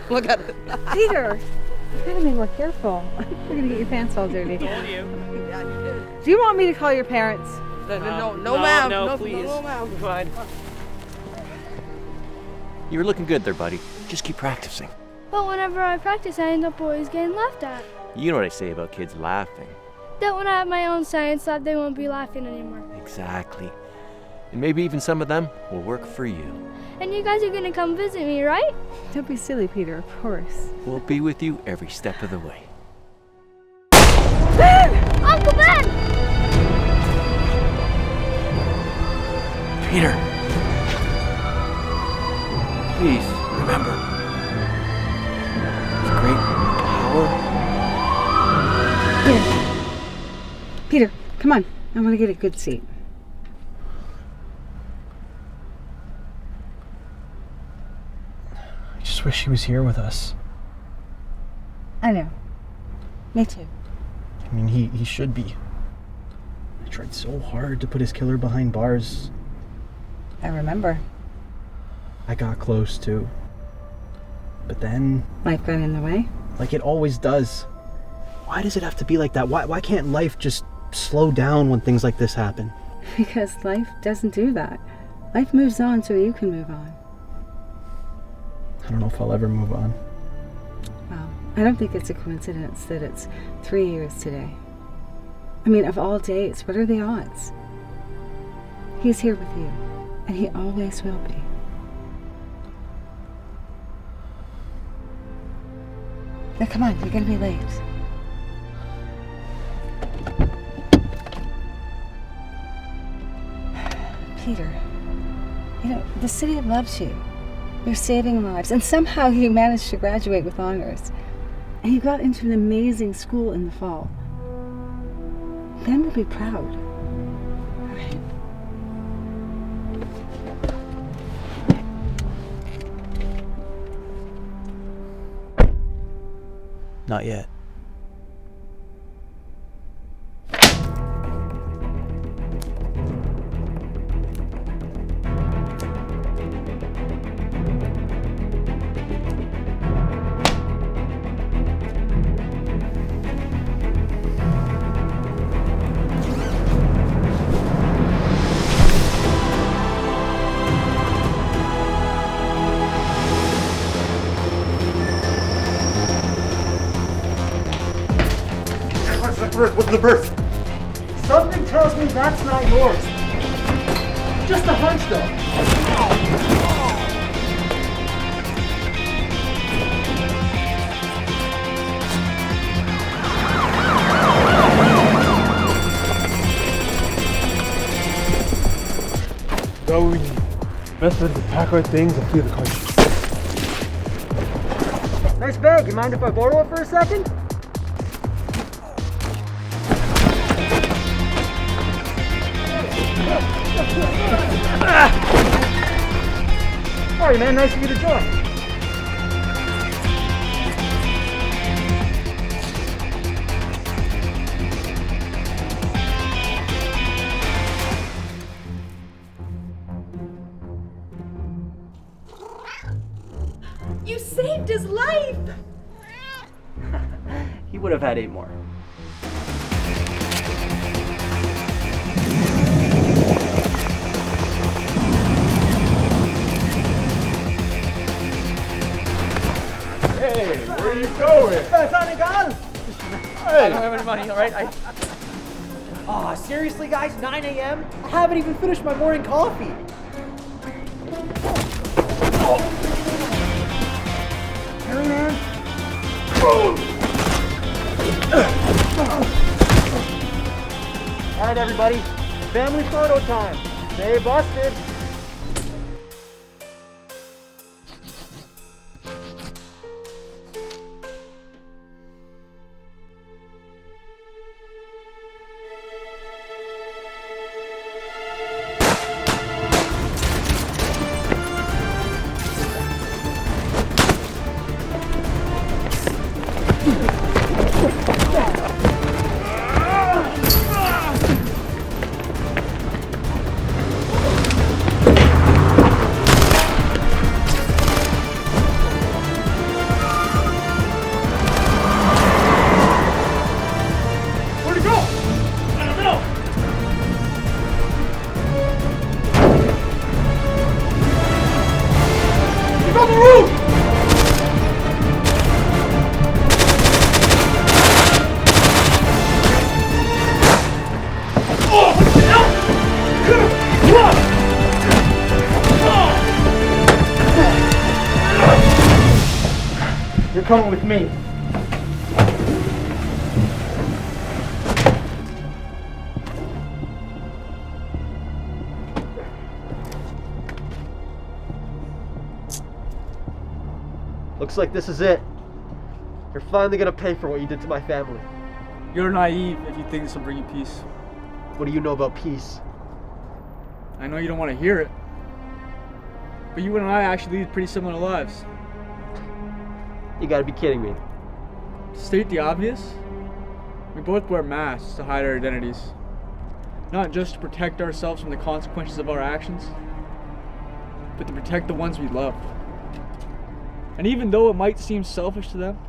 Look at it. Peter, you gotta be more careful. You're gonna get your pants all dirty. Told you. Yeah, you did. Do you want me to call your parents? No, ma'am. No, please. No, ma'am. Fine. You were looking good there, buddy. Just keep practicing. But whenever I practice, I end up always getting laughed at. You know what I say about kids laughing. That when I have my own science lab, they won't be laughing anymore. Exactly. And maybe even some of them will work for you. And you guys are gonna come visit me, right? Don't be silly, Peter, of course. We'll be with you every step of the way. Uncle Ben! Peter! Please, remember. With great power. Peter, come on. I want to get a good seat. I just wish he was here with us. I know. Me too. I mean, he should be. I tried so hard to put his killer behind bars. I remember. I got close too. But then, Life got in the way. like it always does. Why does it have to be like that? Why can't life just slow down when things like this happen? Because life doesn't do that. Life moves on so you can move on. I don't know if I'll ever move on. Well, I don't think it's a coincidence that it's 3 years today. I mean, of all days, what are the odds? He's here with you, and he always will be. Now come on, you're gonna be late. Peter, you know, the city loves you. You're saving lives, and somehow you managed to graduate with honors. And you got into an amazing school in the fall. Ben will be proud. All right. Not yet. What's the birth? Something tells me that's not yours. Just a hunch, though. Go, we best bet to pack our things and flee the country. Nice bag. You mind if I borrow it for a second? Sorry, man. Nice of you to join. You saved his life! He would have had 8 more. Hey, where are you going? Hey! I don't have any money, all right? Aw, seriously, guys? 9 a.m.? I haven't even finished my morning coffee. Hurry, man. All right, everybody. Family photo time. Stay busted. coming with me. Looks like this is it. You're finally gonna pay for what you did to my family. You're naive if you think this will bring you peace. What do you know about peace? I know you don't want to hear it, but you and I actually lead pretty similar lives. You gotta be kidding me. To state the obvious, we both wear masks to hide our identities. Not just to protect ourselves from the consequences of our actions, but to protect the ones we love. And even though it might seem selfish to them,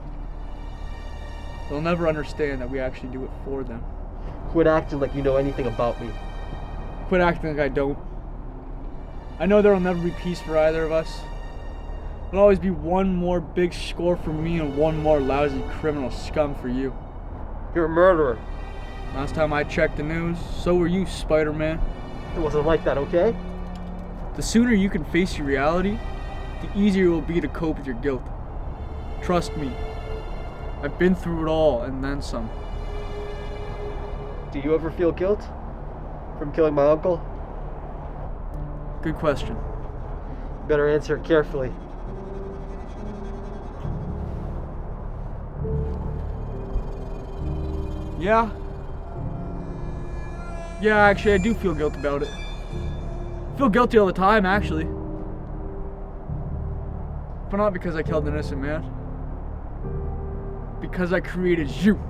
they'll never understand that we actually do it for them. Quit acting like you know anything about me. Quit acting like I don't. I know there'll never be peace for either of us. There'll always be one more big score for me and one more lousy criminal scum for you. You're a murderer. Last time I checked the news, so were you, Spider-Man. It wasn't like that, okay? The sooner you can face your reality, the easier it will be to cope with your guilt. Trust me, I've been through it all and then some. Do you ever feel guilt from killing my uncle? Good question. You better answer it carefully. Yeah. Yeah, actually, I do feel guilt about it. I feel guilty all the time, actually. But not because I killed an innocent man. Because I created you.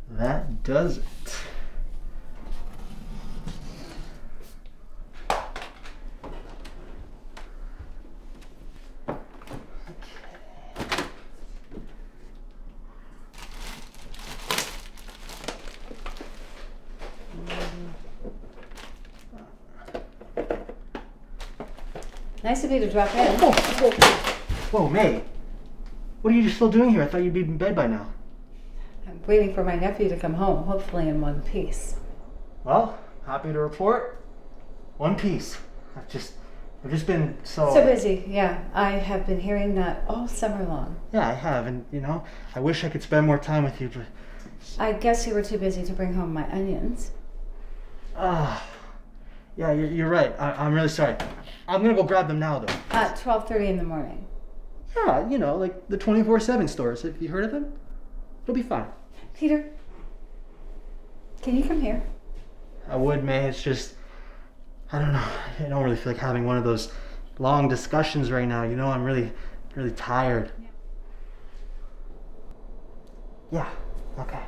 That does it. Nice of you to drop in. Whoa, May. What are you still doing here? I thought you'd be in bed by now. I'm waiting for my nephew to come home, hopefully in one piece. Well, happy to report. One piece. I've just been so busy, yeah. I have been hearing that all summer long. Yeah, I have, and I wish I could spend more time with you, but I guess you were too busy to bring home my onions. yeah, you're right. I'm really sorry. I'm gonna go grab them now, though. At 12:30 in the morning. Yeah, like the 24/7 stores. Have you heard of them? It'll be fine. Peter, can you come here? I would, May. It's just, I don't know. I don't really feel like having one of those long discussions right now. I'm really, really tired. Yeah, okay.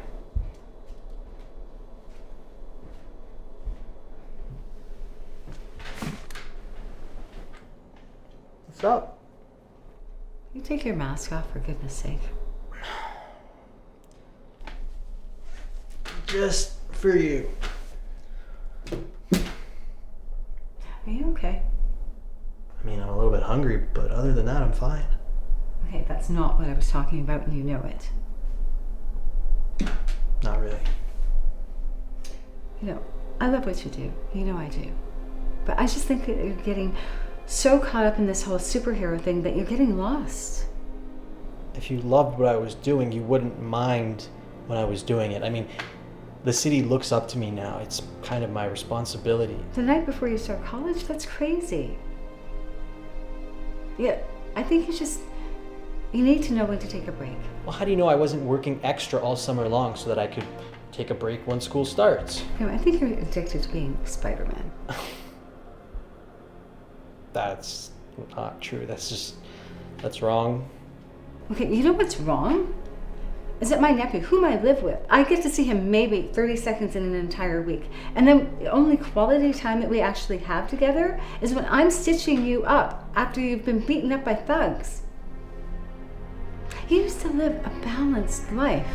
What's up? You take your mask off, for goodness sake. Just for you. Are you okay? I mean, I'm a little bit hungry, but other than that, I'm fine. Okay, that's not what I was talking about, and you know it. Not really. You know, I love what you do. You know I do. But I just think that you're getting so caught up in this whole superhero thing that you're getting lost. If you loved what I was doing, you wouldn't mind when I was doing it. I mean, the city looks up to me now. It's kind of my responsibility. The night before you start college? That's crazy. Yeah, I think you need to know when to take a break. Well, how do you know I wasn't working extra all summer long so that I could take a break when school starts? You know, I think you're addicted to being Spider-Man. That's not true. That's wrong. Okay, you know what's wrong? Is that my nephew, whom I live with, I get to see him maybe 30 seconds in an entire week. And then the only quality time that we actually have together is when I'm stitching you up after you've been beaten up by thugs. You used to live a balanced life.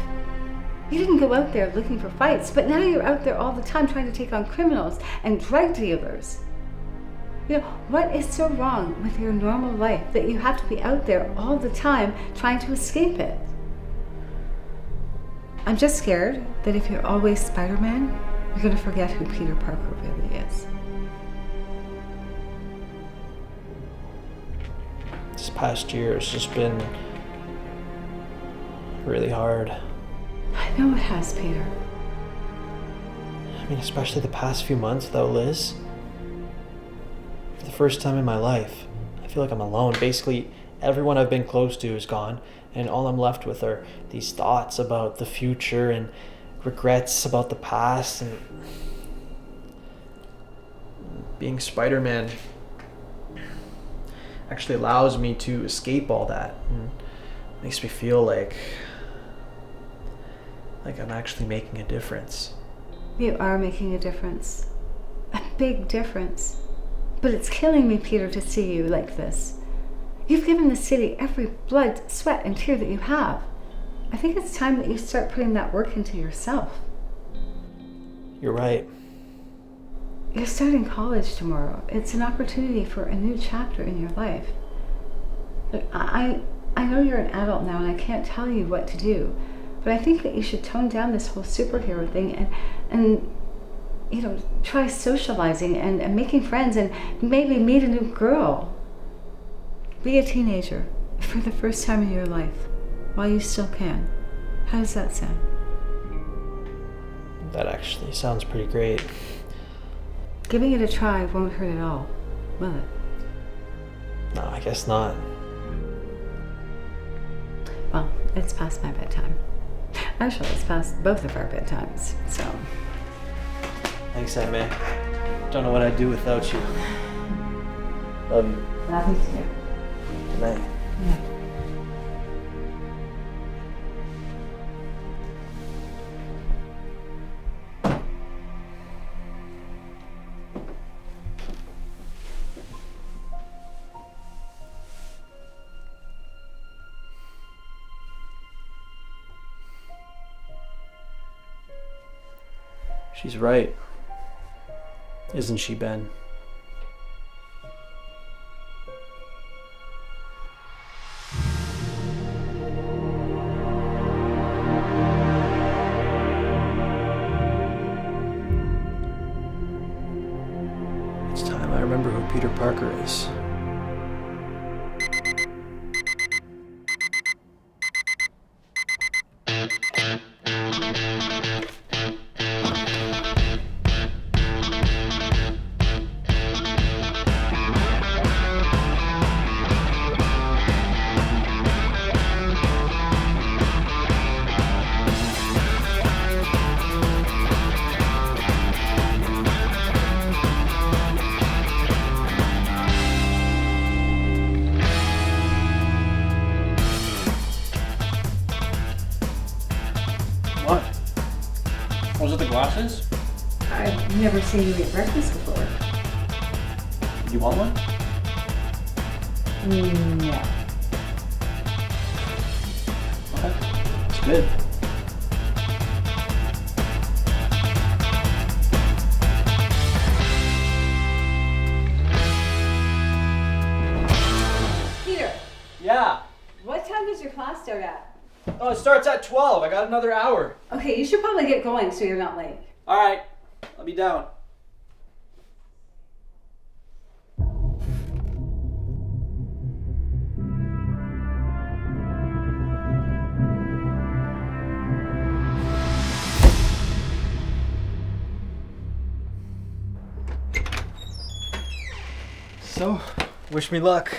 You didn't go out there looking for fights, but now you're out there all the time trying to take on criminals and drug dealers. You know, what is so wrong with your normal life that you have to be out there all the time trying to escape it? I'm just scared that if you're always Spider-Man, you're going to forget who Peter Parker really is. This past year has just been really hard. I know it has, Peter. I mean, especially the past few months, though, Liz. For the first time in my life, I feel like I'm alone. Basically, everyone I've been close to is gone, and all I'm left with are these thoughts about the future and regrets about the past, and being Spider-Man actually allows me to escape all that. And makes me feel like I'm actually making a difference. You are making a difference. A big difference. But it's killing me, Peter, to see you like this. You've given the city every blood, sweat, and tear that you have. I think it's time that you start putting that work into yourself. You're right. You're starting college tomorrow. It's an opportunity for a new chapter in your life. Look, I know you're an adult now and I can't tell you what to do, but I think that you should tone down this whole superhero thing and you know, try socializing and making friends and maybe meet a new girl. Be a teenager for the first time in your life while you still can. How does that sound? That actually sounds pretty great. Giving it a try won't hurt at all, will it? No, I guess not. Well, it's past my bedtime. Actually, it's past both of our bedtimes, so. Thanks, Aunt May. Don't know what I'd do without you. Love you. Love you too. Good night. Yeah. She's right. Isn't she, Ben? It's time I remember who Peter Parker is. Was it the glasses? I've never seen you eat breakfast before. You want one? No. Okay. It's good. Peter, Yeah. what time does your class start at? Oh, it starts at 12. I got another hour. Okay, you should probably get going so you're not late. All right. I'll be down. So, wish me luck.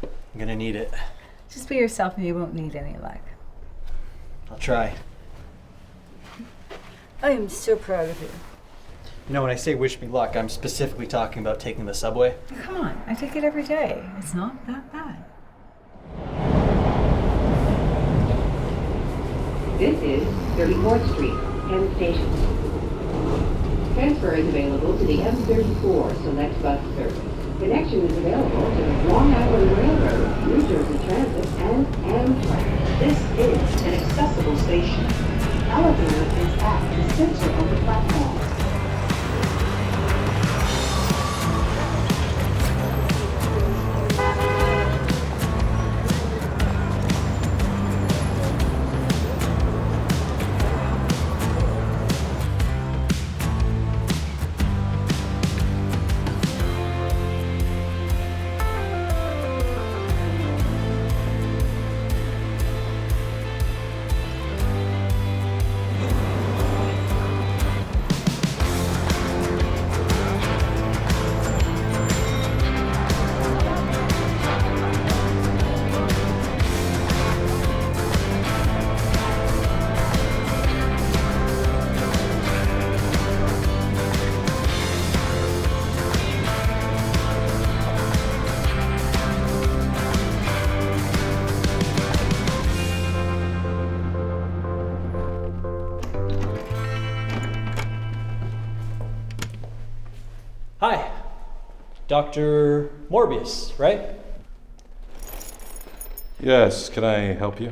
I'm gonna need it. Just be yourself and you won't need any luck. I'll try. I am so proud of you. You know, when I say wish me luck, I'm specifically talking about taking the subway. Come on, I take it every day. It's not that bad. This is 34th Street, Penn Station. Transfer is available to the M34 Select Bus Service. Connection is available to the Long Island Railroad, New Jersey Transit, and Amtrak. This is an accessible station. Elevator is at the center of the platform. Hi. Dr. Morbius, right? Yes, can I help you?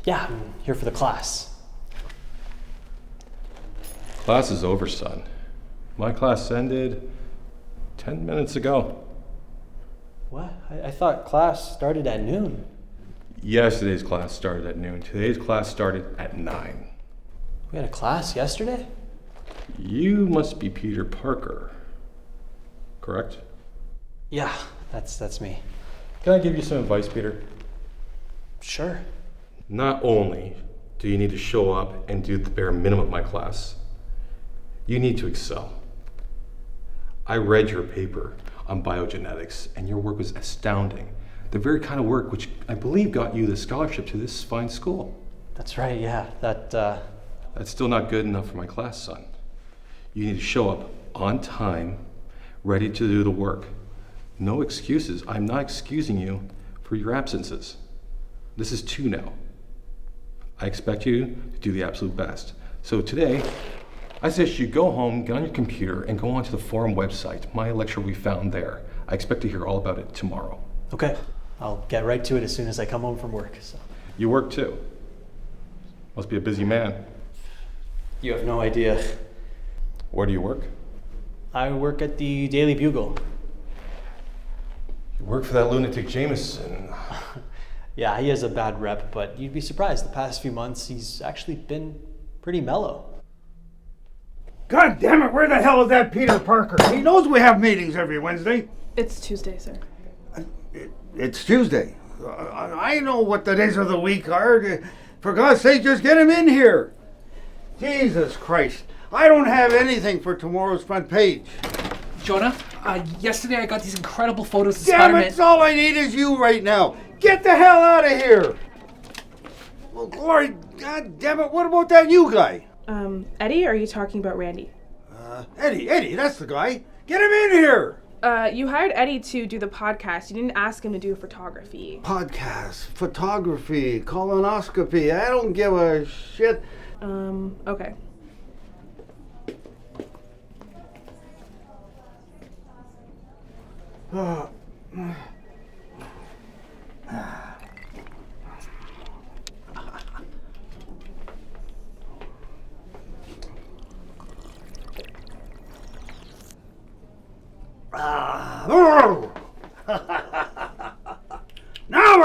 Yeah, I'm here for the class. Class is over, son. My class ended 10 minutes ago. What? I thought class started at noon. Yesterday's class started at noon. Today's class started at 9. We had a class yesterday? You must be Peter Parker, correct? Yeah, that's me. Can I give you some advice, Peter? Sure. Not only do you need to show up and do the bare minimum of my class, you need to excel. I read your paper on biogenetics, and your work was astounding. The very kind of work which I believe got you the scholarship to this fine school. That's right, yeah. That's still not good enough for my class, son. You need to show up on time, ready to do the work. No excuses. I'm not excusing you for your absences. This is 2 now. I expect you to do the absolute best. So today, I suggest you go home, get on your computer, and go onto the forum website. My lecture will be found there. I expect to hear all about it tomorrow. Okay. I'll get right to it as soon as I come home from work. So. You work too. Must be a busy man. You have no idea. Where do you work? I work at the Daily Bugle. You work for that lunatic Jameson. Yeah, he has a bad rep, but you'd be surprised. The past few months, he's actually been pretty mellow. God damn it, where the hell is that Peter Parker? He knows we have meetings every Wednesday. It's Tuesday, sir. It's Tuesday. I know what the days of the week are. For God's sake, just get him in here. Jesus Christ. I don't have anything for tomorrow's front page. Jonah, yesterday I got these incredible photos of Damn Spider-Man. it, all I need is you right now. Get the hell out of here. Well, Glory, God damn it, what about that new guy? Eddie, or are you talking about Randy? Eddie, that's the guy. Get him in here. You hired Eddie to do the podcast. You didn't ask him to do photography. Podcast, photography, colonoscopy, I don't give a shit. Okay.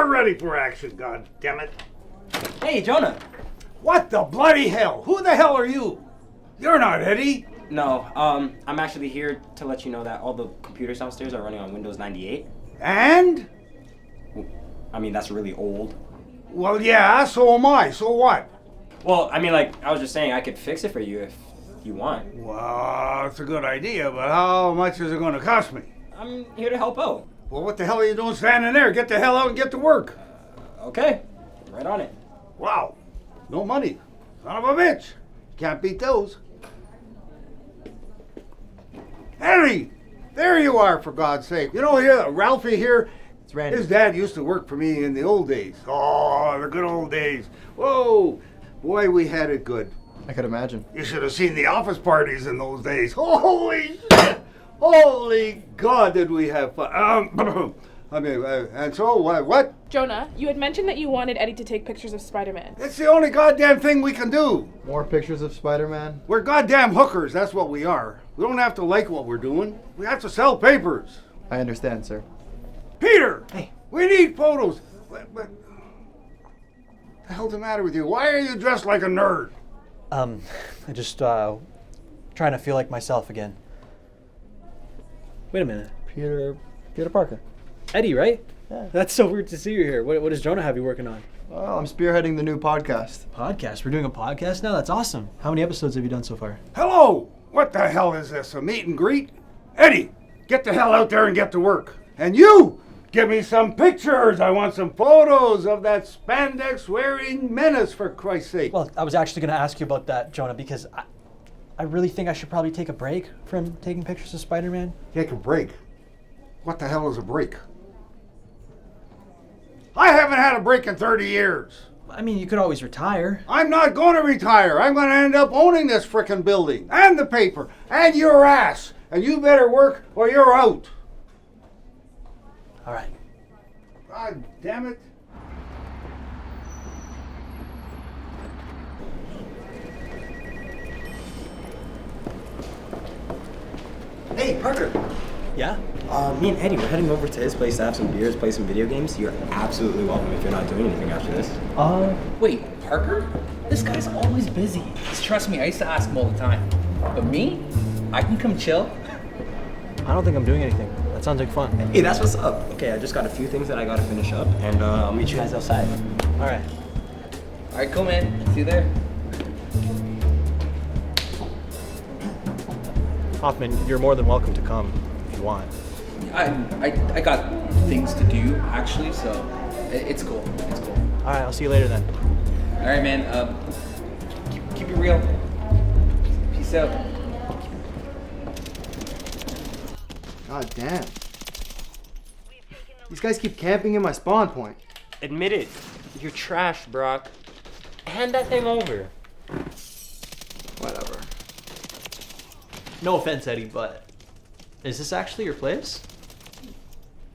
We're ready for action, god damn it. Hey, Jonah. What the bloody hell? Who the hell are you? You're not Eddie. No, I'm actually here to let you know that all the computers downstairs are running on Windows 98. And? I mean, that's really old. Well, yeah, so am I. So what? Well, I mean, like, I was just saying I could fix it for you if you want. Well, it's a good idea, but how much is it going to cost me? I'm here to help out. Well, what the hell are you doing standing there? Get the hell out and get to work. Okay, right on it. Wow, no money. Son of a bitch. Can't beat those. Henry, there you are, for God's sake. You know, here, Ralphie here, It's Randy. his dad used to work for me in the old days. Oh, the good old days. Whoa, boy, we had it good. I could imagine. You should have seen the office parties in those days. Holy shit! Holy God, did we have fun. I mean, and so, what? Jonah, you had mentioned that you wanted Eddie to take pictures of Spider-Man. It's the only goddamn thing we can do. More pictures of Spider-Man? We're goddamn hookers, that's what we are. We don't have to like what we're doing. We have to sell papers. I understand, sir. Peter! Hey. We need photos. But the hell's the matter with you? Why are you dressed like a nerd? I just, trying to feel like myself again. Wait a minute. Peter Parker. Eddie, right? Yeah. That's so weird to see you here. What does Jonah have you working on? Well, I'm spearheading the new podcast. Podcast? We're doing a podcast now? That's awesome. How many episodes have you done so far? Hello! What the hell is this, a meet and greet? Eddie, get the hell out there and get to work. And you, give me some pictures. I want some photos of that spandex-wearing menace, for Christ's sake. Well, I was actually going to ask you about that, Jonah, because I really think I should probably take a break from taking pictures of Spider-Man. Take a break? What the hell is a break? I haven't had a break in 30 years. I mean, you could always retire. I'm not going to retire. I'm going to end up owning this frickin' building and the paper and your ass. And you better work or you're out. All right. God damn it. Hey, Parker. Yeah? Me and Eddie, we're heading over to his place to have some beers, play some video games. You're absolutely welcome if you're not doing anything after this. Wait, Parker? This guy's always busy. Just trust me, I used to ask him all the time. But me? I can come chill. I don't think I'm doing anything. That sounds like fun. Hey, that's what's up. Okay, I just got a few things that I gotta finish up, and I'll meet you guys outside. All right. All right, cool, man. See you there. Hoffman, you're more than welcome to come if you want. I got things to do, actually, so it's cool. It's cool. All right, I'll see you later then. All right, man. Keep it real. Peace out. God damn. These guys keep camping in my spawn point. Admit it. You're trash, Brock. Hand that thing over. Whatever. No offense, Eddie, but is this actually your place?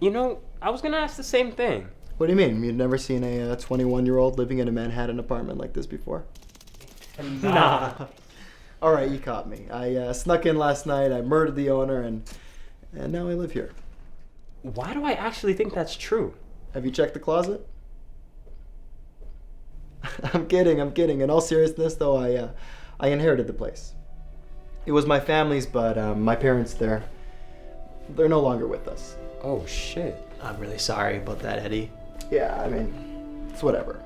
You know, I was gonna ask the same thing. What do you mean? You've never seen a 21-year-old living in a Manhattan apartment like this before? Nah. All right, you caught me. I snuck in last night, I murdered the owner, and now I live here. Why do I actually think that's true? Have you checked the closet? I'm kidding. In all seriousness, though, I inherited the place. It was my family's, but my parents, they're no longer with us. Oh, shit. I'm really sorry about that, Eddie. Yeah, I mean, it's whatever.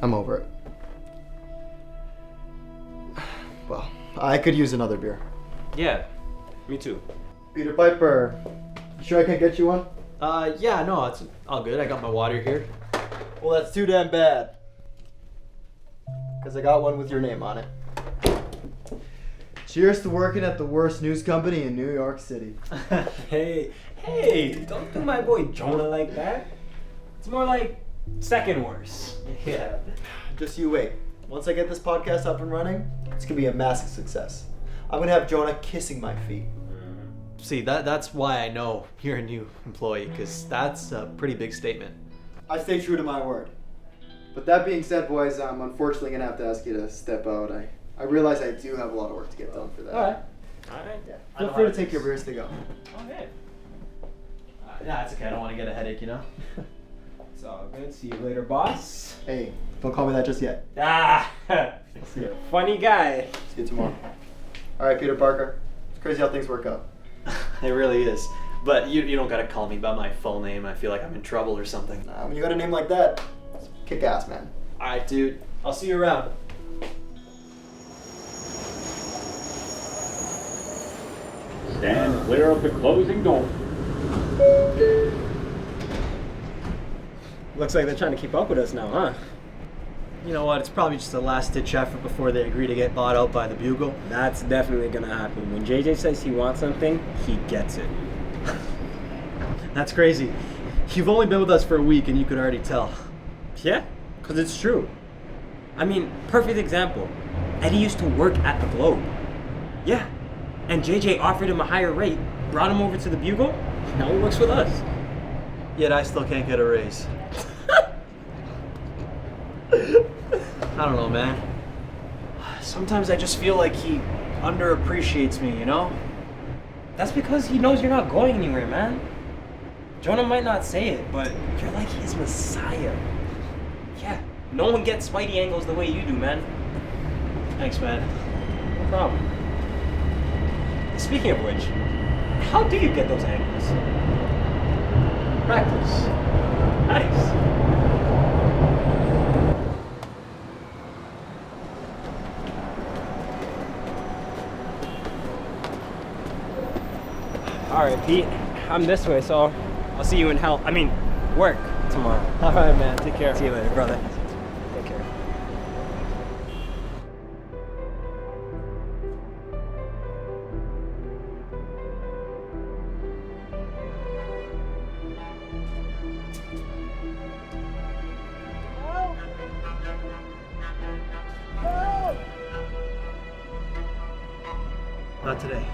I'm over it. Well, I could use another beer. Yeah, me too. Peter Piper, you sure I can get you one? Yeah, no, it's all good. I got my water here. Well, that's too damn bad. Because I got one with your name on it. Cheers to working at the worst news company in New York City. Hey, don't do my boy Jonah like that. It's more like second worst. Yeah. Just you wait. Once I get this podcast up and running, it's going to be a massive success. I'm going to have Jonah kissing my feet. See, that's why I know you're a new employee, because that's a pretty big statement. I stay true to my word. But that being said, boys, I'm unfortunately going to have to ask you to step out. I realize I do have a lot of work to get done for that. All right. Yeah. Feel free to take your beers to go. Okay. Nah, it's okay. I don't want to get a headache, you know? So, good. See you later, boss. Hey, don't call me that just yet. Ah, See you. funny guy. See you tomorrow. All right, Peter Parker. It's crazy how things work out. It really is. But you don't gotta call me by my full name. I feel like I'm in trouble or something. Nah, when you got a name like that, it's kick ass, man. Alright, dude. I'll see you around. Stand clear of the closing door. Looks like they're trying to keep up with us now, huh? You know what? It's probably just a last-ditch effort before they agree to get bought out by the Bugle. That's definitely gonna happen. When JJ says he wants something, he gets it. That's crazy. You've only been with us for a week and you could already tell. Yeah, because it's true. I mean, perfect example. Eddie used to work at the Globe. Yeah. And JJ offered him a higher rate, brought him over to the Bugle. Now he works with us. Yet I still can't get a raise. I don't know, man. Sometimes I just feel like he underappreciates me, you know? That's because he knows you're not going anywhere, man. Jonah might not say it, but you're like his messiah. Yeah, no one gets Spidey angles the way you do, man. Thanks, man. No problem. Speaking of which, how do you get those angles? Practice. Nice. Alright, Pete. I'm this way, so I'll see you in hell. I mean, work tomorrow. Alright, man. Take care. See you later, brother. Take care. Not today.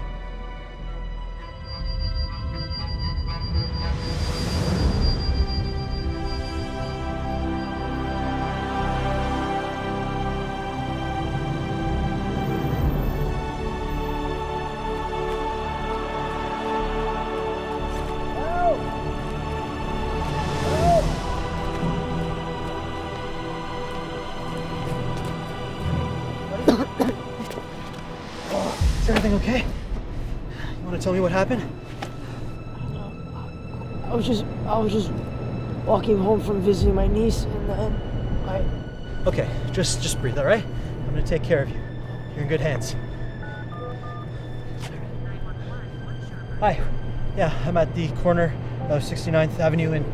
Is everything okay? You want to tell me what happened? I was just walking home from visiting my niece, and then I... Okay, just breathe, all right? I'm gonna take care of you. You're in good hands. Hi. Yeah, I'm at the corner of 69th Avenue and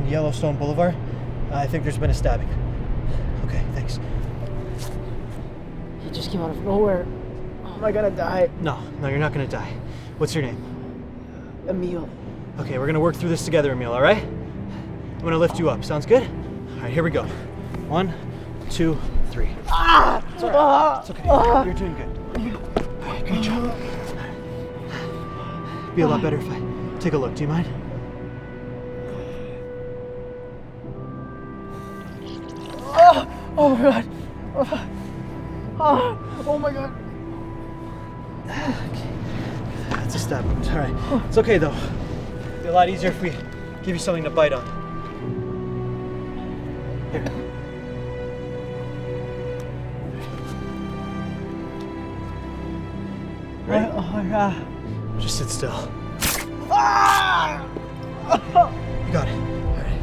Yellowstone Boulevard. I think there's been a stabbing. Okay, thanks. He just came out of nowhere. Am I gonna die? No, you're not gonna die. What's your name? Emil. Okay, we're gonna work through this together, Emil, all right? I'm gonna lift you up. Sounds good? All right, here we go. 1, 2, 3. Ah! It's all right. It's okay. You're doing good. All right, good job. Be a lot better if I take a look. Do you mind? Oh my god. Oh my god. Okay. That's a stab wound. All right. It's okay though. It'll be a lot easier if we give you something to bite on. Here. Ready? Oh yeah. Just sit still. Ah! You got it. All right.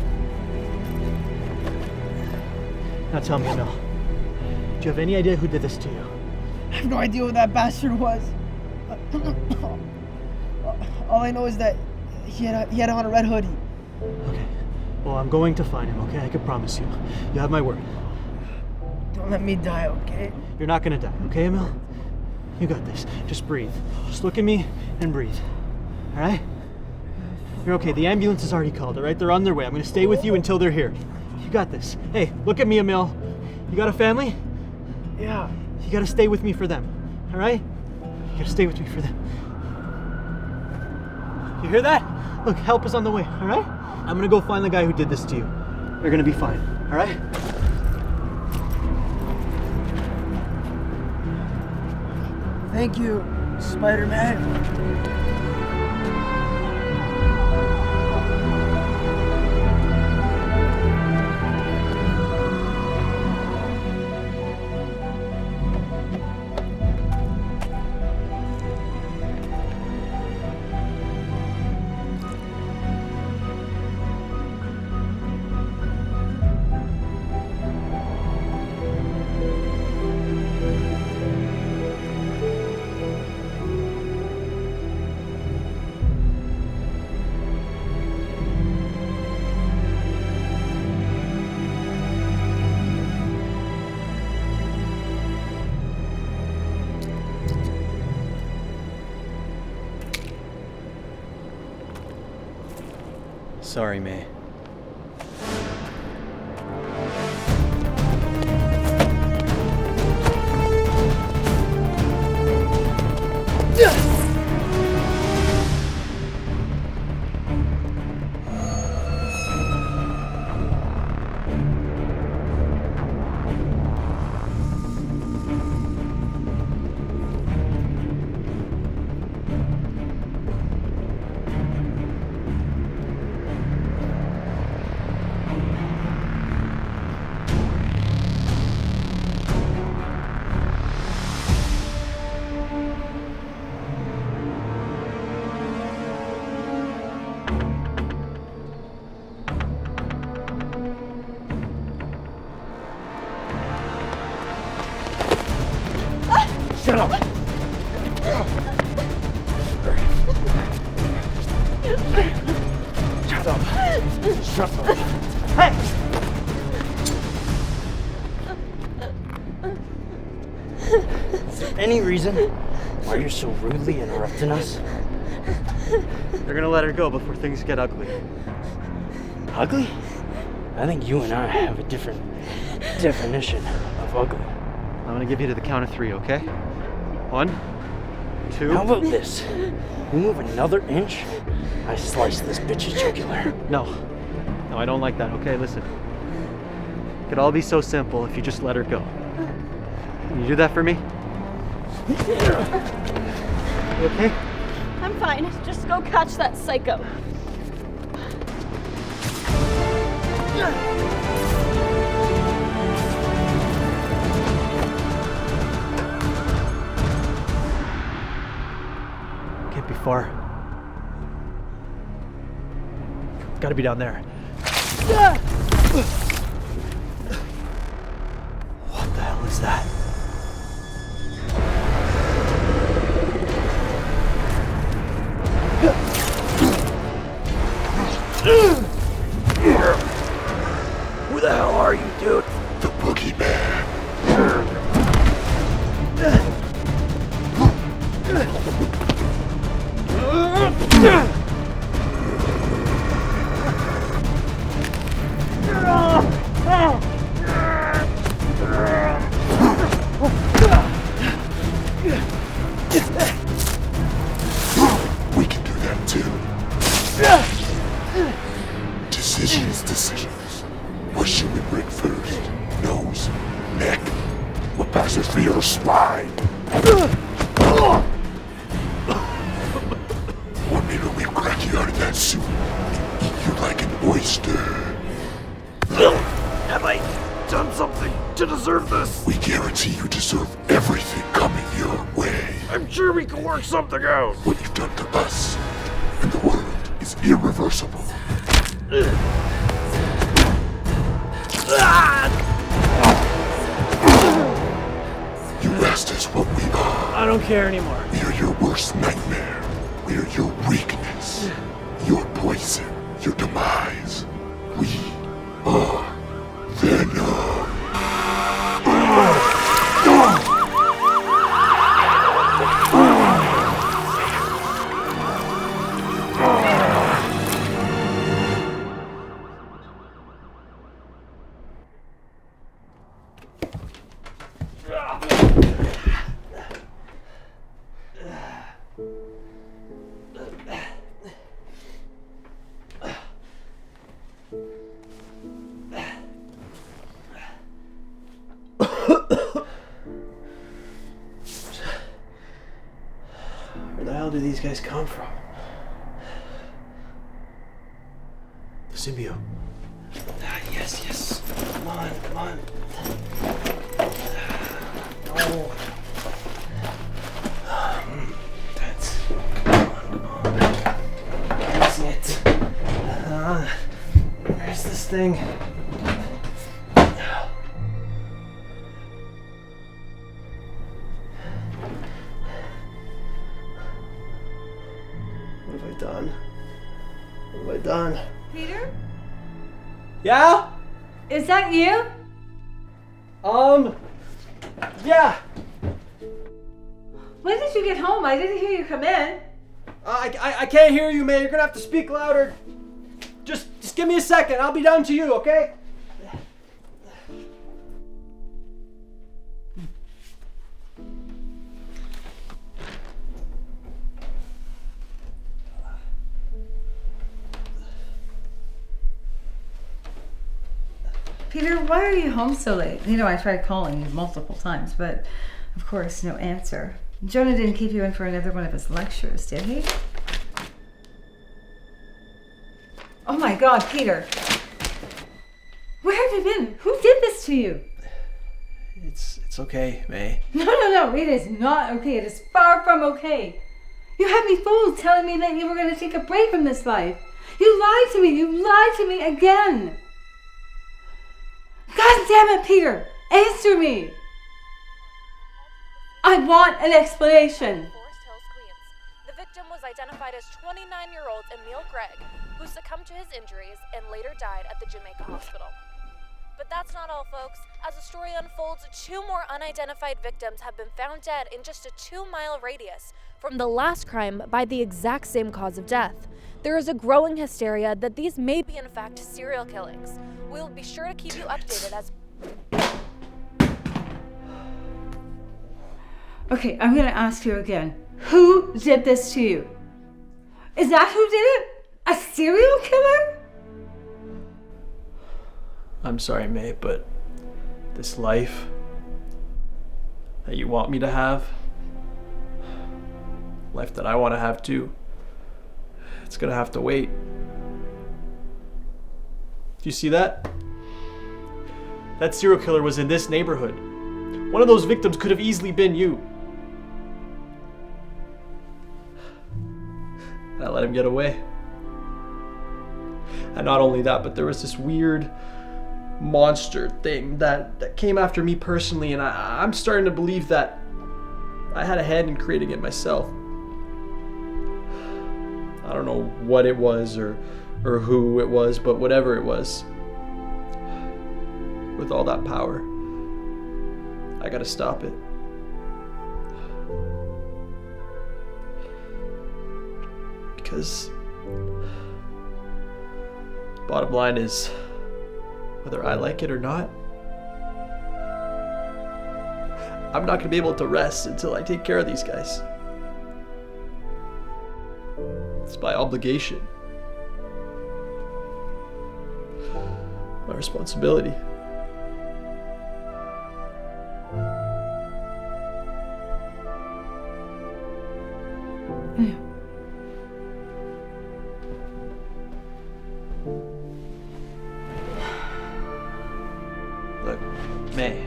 Now tell me, Emil. Do you have any idea who did this to you? I have no idea what that bastard was. All I know is that he had on a red hoodie. Okay. Well, I'm going to find him, okay? I can promise you. You have my word. Don't let me die, okay? You're not gonna die, okay, Emil? You got this. Just breathe. Just look at me and breathe. All right? You're okay. The ambulance is already called, all right? They're on their way. I'm gonna stay with you until they're here. You got this. Hey, look at me, Emil. You got a family? Yeah. You gotta stay with me for them, all right? You gotta stay with me for them. You hear that? Look, help is on the way, all right? I'm gonna go find the guy who did this to you. You're gonna be fine, all right? Thank you, Spider-Man. Sorry, May. Shut up! Shut up! Shut up! Hey! Is there any reason why you're so rudely interrupting us? They're gonna let her go before things get ugly. Ugly? I think you and I have a different definition of ugly. I'm gonna give you to the count of 3, okay? 1, 2. How about this? You move another inch, I slice this bitch's jugular. No, I don't like that, okay? Listen. It could all be so simple if you just let her go. Can you do that for me? You okay? I'm fine. Just go catch that psycho. Can't be far. It's gotta be down there. What the hell is that? Who the hell are you, dude? The boogeyman. We can do that too. Decisions. What should we break first? Nose, neck, or passes for your spine? Or maybe we crack you out of that suit and eat you like an oyster. Have I done something to deserve this? We guarantee you deserve everything coming your way. I'm sure we can work something out. What you've done to us and the world is irreversible. You asked us what we are. I don't care anymore. We are your worst nightmare. We are your weakness, your poison, your demise. We are Venom. Where the hell do these guys come from? The symbiote. Yes. Come on. No. That's. Come on. That's it. Where's this thing? What have I done? Peter? Yeah? Is that you? Yeah. When did you get home? I didn't hear you come in. I can't hear you, man. You're gonna have to speak louder. Just Just give me a second. I'll be down to you, okay? Peter, why are you home so late? You know, I tried calling you multiple times, but of course, no answer. Jonah didn't keep you in for another one of his lectures, did he? Oh my God, Peter. Where have you been? Who did this to you? It's okay, May. No, it is not okay. It is far from okay. You had me fooled telling me that you were going to take a break from this life. You lied to me. You lied to me again. God damn it, Peter! Answer me! I want an explanation. Forest Hills, Queens. The victim was identified as 29-year-old Emil Gregg, who succumbed to his injuries and later died at the Jamaica hospital. But that's not all, folks. As the story unfolds, 2 more unidentified victims have been found dead in just a 2-mile radius from the last crime by the exact same cause of death. There is a growing hysteria that these may be in fact serial killings. We will be sure to keep you updated as... Okay, I'm gonna ask you again. Who did this to you? Is that who did it? A serial killer? I'm sorry, May, but this life that you want me to have, life that I want to have too, it's gonna have to wait. Do you see that? That serial killer was in this neighborhood. One of those victims could have easily been you. And I let him get away. And not only that, but there was this weird monster thing that came after me personally, and I'm starting to believe that I had a hand in creating it myself. I don't know what it was or who it was, but whatever it was, with all that power, I gotta stop it. Because bottom line is, whether I like it or not, I'm not gonna be able to rest until I take care of these guys. It's my obligation. My responsibility. Look, May.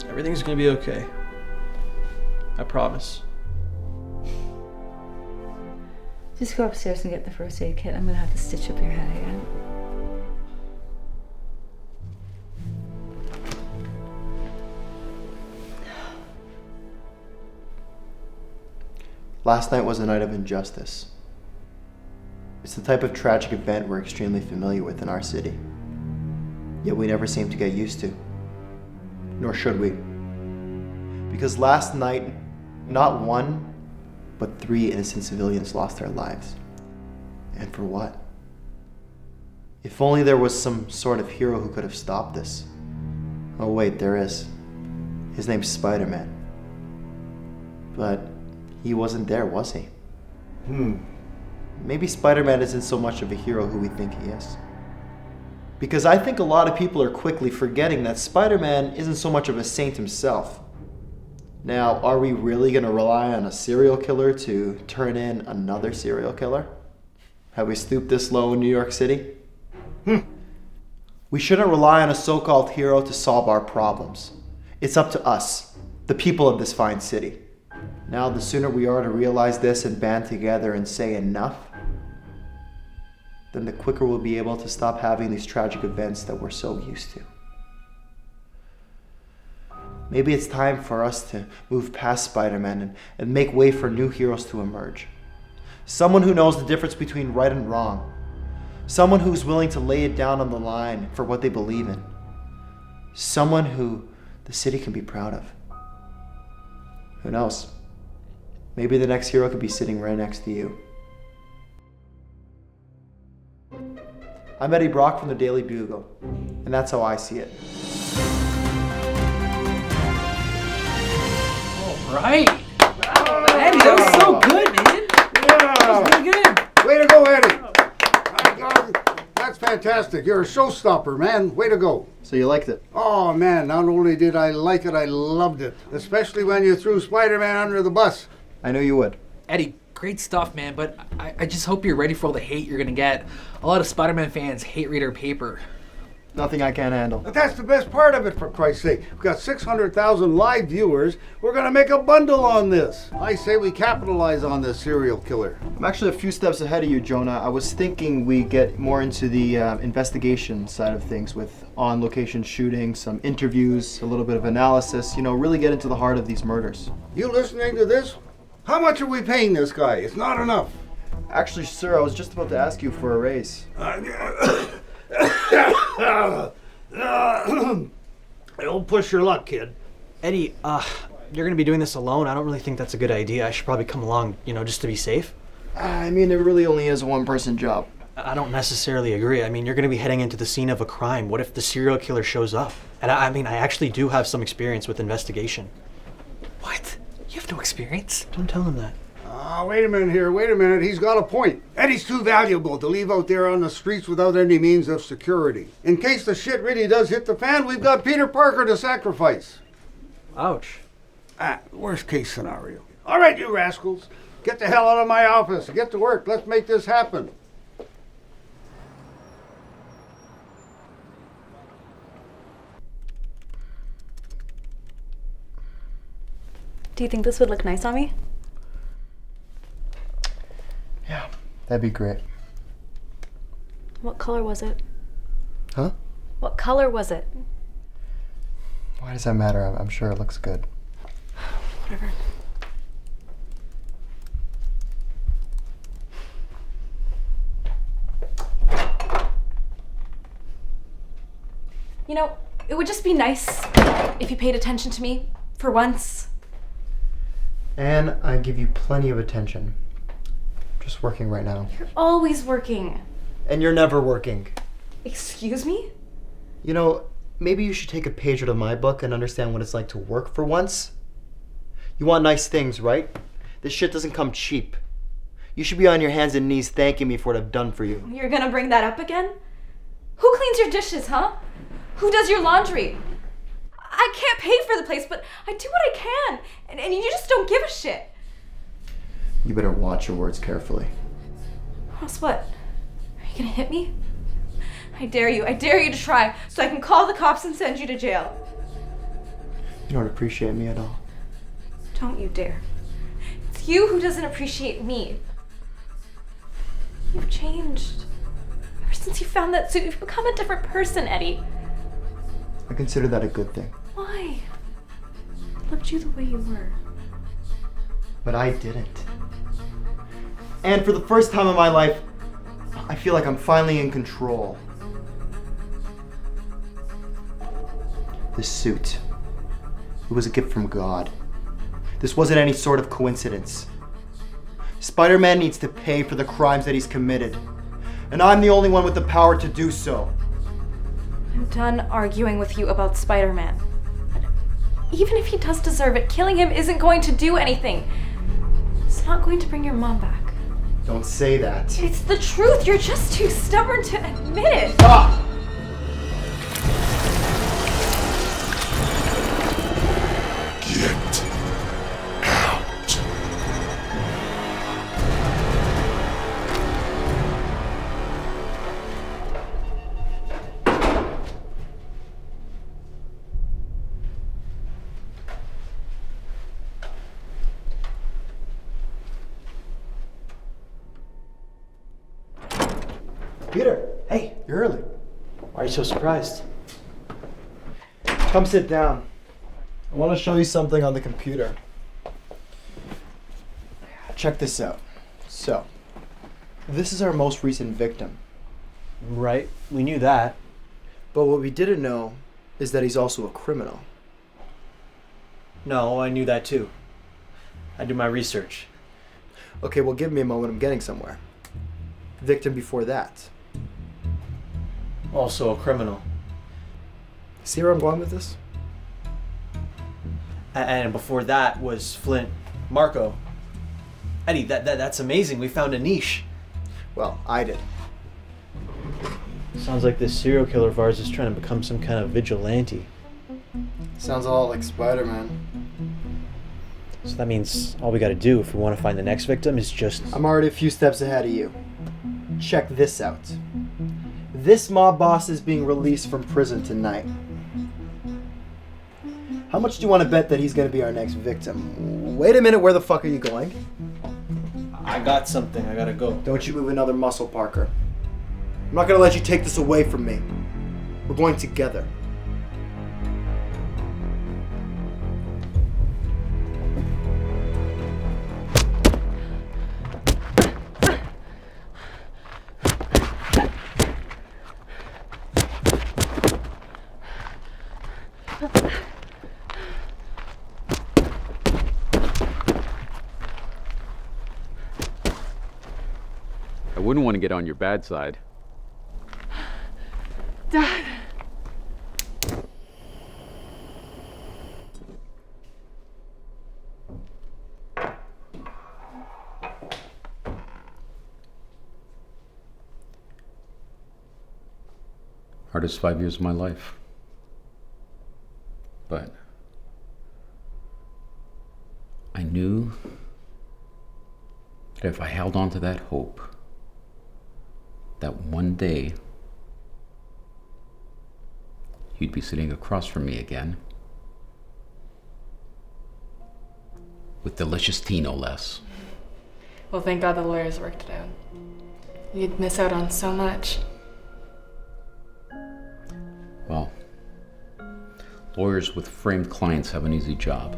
Everything's gonna be okay. I promise. Just go upstairs and get the first aid kit. I'm gonna have to stitch up your head again. Last night was a night of injustice. It's the type of tragic event we're extremely familiar with in our city. Yet we never seem to get used to. Nor should we. Because last night, not 1, but 3 innocent civilians lost their lives. And for what? If only there was some sort of hero who could have stopped this. Oh wait, there is. His name's Spider-Man. But he wasn't there, was he? Maybe Spider-Man isn't so much of a hero who we think he is. Because I think a lot of people are quickly forgetting that Spider-Man isn't so much of a saint himself. Now, are we really going to rely on a serial killer to turn in another serial killer? Have we stooped this low in New York City? We shouldn't rely on a so-called hero to solve our problems. It's up to us, the people of this fine city. Now, the sooner we are to realize this and band together and say enough, then the quicker we'll be able to stop having these tragic events that we're so used to. Maybe it's time for us to move past Spider-Man and make way for new heroes to emerge. Someone who knows the difference between right and wrong. Someone who's willing to lay it down on the line for what they believe in. Someone who the city can be proud of. Who knows? Maybe the next hero could be sitting right next to you. I'm Eddie Brock from the Daily Bugle, and that's how I see it. All right. Eddie, that was so good, man. Yeah. That was really good. Way to go, Eddie. My God, that's fantastic. You're a showstopper, man. Way to go. So you liked it? Oh, man, not only did I like it, I loved it. Especially when you threw Spider-Man under the bus. I knew you would. Eddie, great stuff, man, but I just hope you're ready for all the hate you're going to get. A lot of Spider-Man fans hate read our paper. Nothing I can't handle. But that's the best part of it, for Christ's sake. We've got 600,000 live viewers. We're going to make a bundle on this. I say we capitalize on this serial killer. I'm actually a few steps ahead of you, Jonah. I was thinking we get more into the investigation side of things with on-location shooting, some interviews, a little bit of analysis, really get into the heart of these murders. You listening to this? How much are we paying this guy? It's not enough. Actually, sir, I was just about to ask you for a raise. Don't push your luck, kid. Eddie, you're gonna be doing this alone. I don't really think that's a good idea. I should probably come along, just to be safe. I mean, it really only is a one-person job. I don't necessarily agree. I mean, you're gonna be heading into the scene of a crime. What if the serial killer shows up? And I actually do have some experience with investigation. What? You have no experience? Don't tell him that. Wait a minute here. Wait a minute. He's got a point. Eddie's too valuable to leave out there on the streets without any means of security. In case the shit really does hit the fan, we've got Peter Parker to sacrifice. Ouch. Worst case scenario. All right, you rascals. Get the hell out of my office. Get to work. Let's make this happen. Do you think this would look nice on me? Yeah, that'd be great. What color was it? Huh? What color was it? Why does that matter? I'm sure it looks good. Whatever. It would just be nice if you paid attention to me for once. And I give you plenty of attention. Just working right now. You're always working. And you're never working. Excuse me? Maybe you should take a page out of my book and understand what it's like to work for once. You want nice things, right? This shit doesn't come cheap. You should be on your hands and knees thanking me for what I've done for you. You're gonna bring that up again? Who cleans your dishes, huh? Who does your laundry? I can't pay for the place, but I do what I can. And you just don't give a shit. You better watch your words carefully. Ross, what? Are you gonna hit me? I dare you to try, so I can call the cops and send you to jail. You don't appreciate me at all. Don't you dare. It's you who doesn't appreciate me. You've changed. Ever since you found that suit, you've become a different person, Eddie. I consider that a good thing. Why? I loved you the way you were. But I didn't. And for the first time in my life, I feel like I'm finally in control. This suit, it was a gift from God. This wasn't any sort of coincidence. Spider-Man needs to pay for the crimes that he's committed. And I'm the only one with the power to do so. I'm done arguing with you about Spider-Man. But even if he does deserve it, killing him isn't going to do anything. It's not going to bring your mom back. Don't say that. It's the truth. You're just too stubborn to admit it. Stop! Get out. Peter, Hey, you're early. why are you so surprised? Come sit down. I want to show you something on the computer. Check this out. So, this is our most recent victim. Right, we knew that. But what we didn't know is that he's also a criminal. No, I knew that too. I do my research. Okay, well, give me a moment. I'm getting somewhere. Victim before that. Also a criminal. See where I'm going with this? And before that was Flint Marco. Eddie, that's amazing. We found a niche. Well, I did. Sounds like this serial killer of ours is trying to become some kind of vigilante. Sounds a lot like Spider-Man. So that means all we gotta do if we want to find the next victim is just... I'm already a few steps ahead of you. Check this out. This mob boss is being released from prison tonight. How much do you want to bet that he's going to be our next victim? Wait a minute, where the fuck are you going? I got something, I gotta go. Don't you move another muscle, Parker. I'm not going to let you take this away from me. We're going together. I wouldn't want to get on your bad side. Dad. Hardest 5 years of my life. But I knew that if I held on to that hope, that one day you'd be sitting across from me again with delicious tea, no less. Well, thank God the lawyers worked it out. You'd miss out on so much. Well, lawyers with framed clients have an easy job.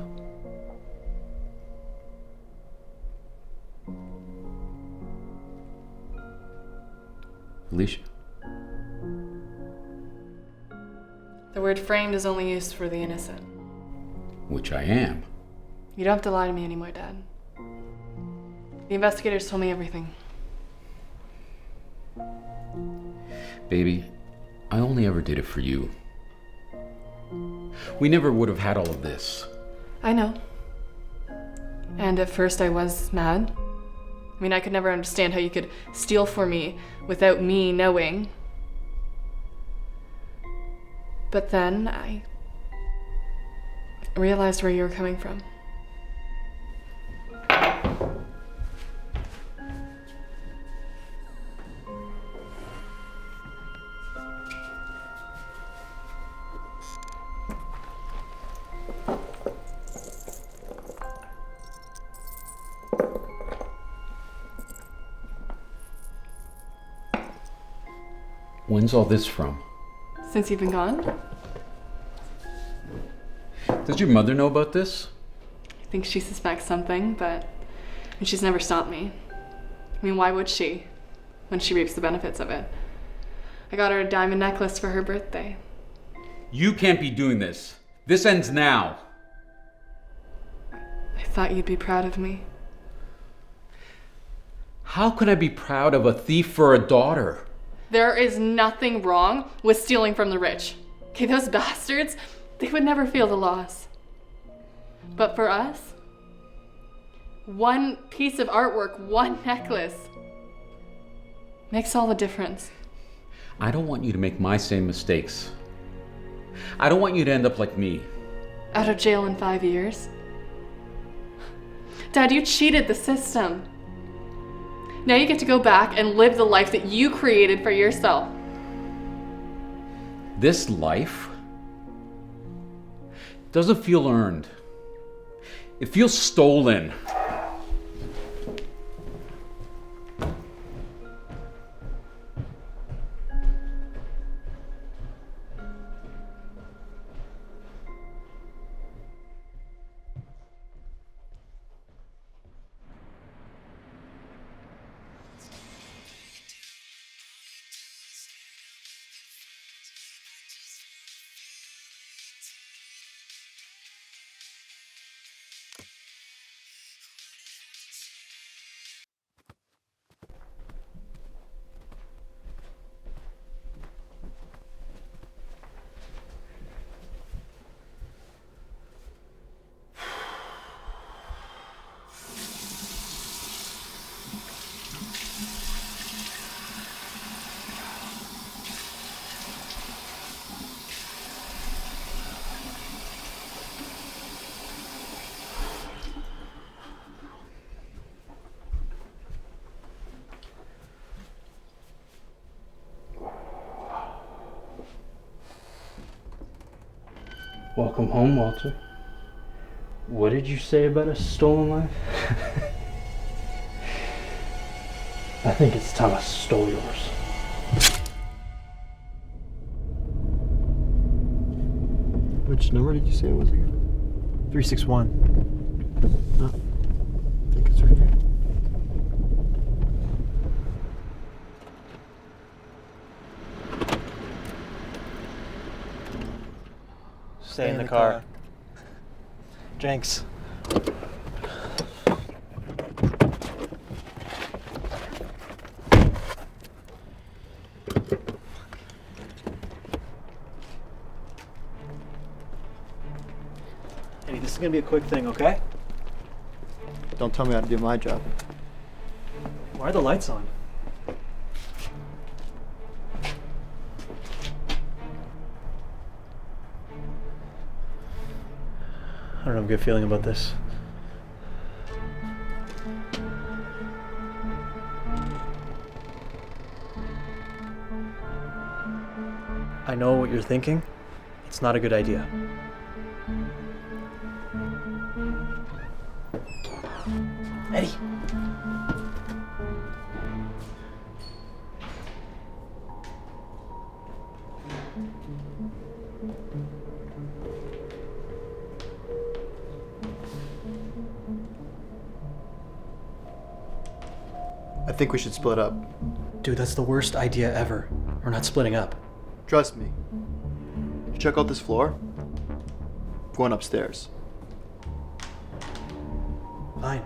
Alicia? The word framed is only used for the innocent. Which I am. You don't have to lie to me anymore, Dad. The investigators told me everything. Baby, I only ever did it for you. We never would have had all of this. I know. And at first I was mad. I mean, I could never understand how you could steal for me without me knowing. But then I realized where you were coming from. When's all this from? Since you've been gone? Does your mother know about this? I think she suspects something, but she's never stopped me. I mean, why would she, when she reaps the benefits of it? I got her a diamond necklace for her birthday. You can't be doing this. This ends now. I thought you'd be proud of me. How can I be proud of a thief for a daughter? There is nothing wrong with stealing from the rich. Okay, those bastards, they would never feel the loss. But for us, one piece of artwork, one necklace, makes all the difference. I don't want you to make my same mistakes. I don't want you to end up like me. Out of jail in 5 years? Dad, you cheated the system. Now you get to go back and live the life that you created for yourself. This life doesn't feel earned. It feels stolen. Welcome home, Walter. What did you say about a stolen life? I think it's time I stole yours. Which number did you say it was again? 361. No. I think it's right here. Stay in the car. Jenks. Hey, this is gonna be a quick thing, okay? Don't tell me how to do my job. Why are the lights on? I don't have a good feeling about this. I know what you're thinking. It's not a good idea. Eddie! I think we should split up. Dude, that's the worst idea ever. We're not splitting up. Trust me. You check out this floor? I'm going upstairs. Fine.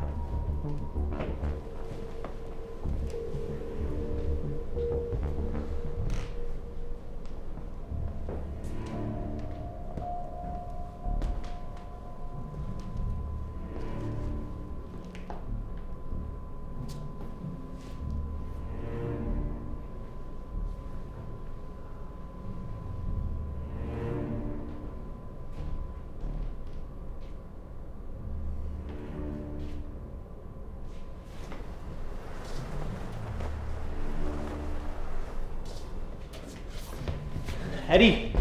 Eddie!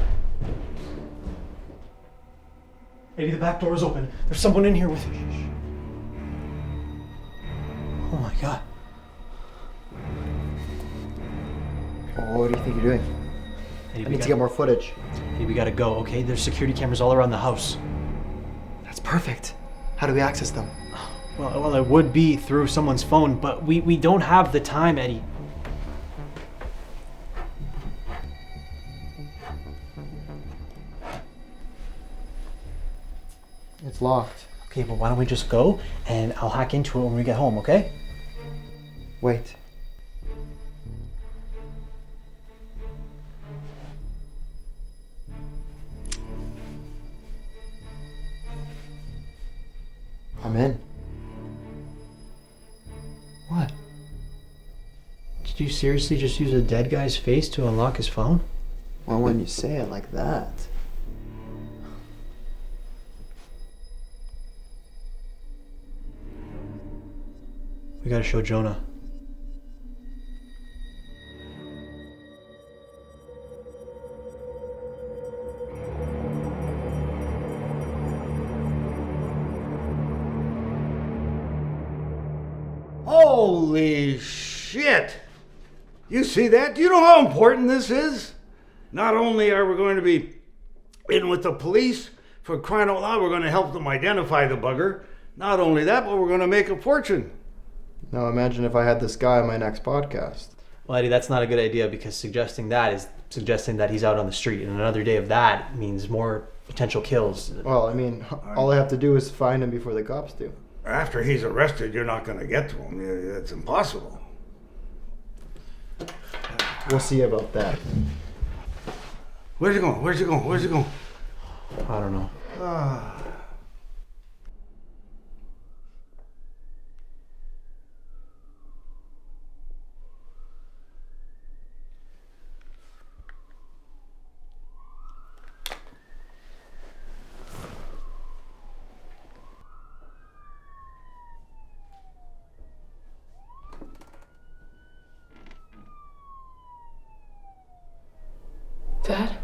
Eddie, the back door is open. There's someone in here with you. Oh my god. Oh, what do you think you're doing? Eddie, I need to get more footage. Eddie, we gotta go, okay? There's security cameras all around the house. That's perfect. How do we access them? Well, it would be through someone's phone, but we don't have the time, Eddie. It's locked. Okay, but why don't we just go and I'll hack into it when we get home, okay? Wait. I'm in. What? Did you seriously just use a dead guy's face to unlock his phone? Well, when you say it like that. We gotta show Jonah. Holy shit! You see that? Do you know how important this is? Not only are we going to be in with the police, for crying out loud, we're going to help them identify the bugger. Not only that, but we're going to make a fortune. Now imagine if I had this guy on my next podcast. Well, Eddie, that's not a good idea because suggesting that is suggesting that he's out on the street, and another day of that means more potential kills. Well, I mean, all I have to do is find him before the cops do. After he's arrested, you're not going to get to him. It's impossible. We'll see about that. Where's he going? Where's he going? Where's he going? I don't know. Dad?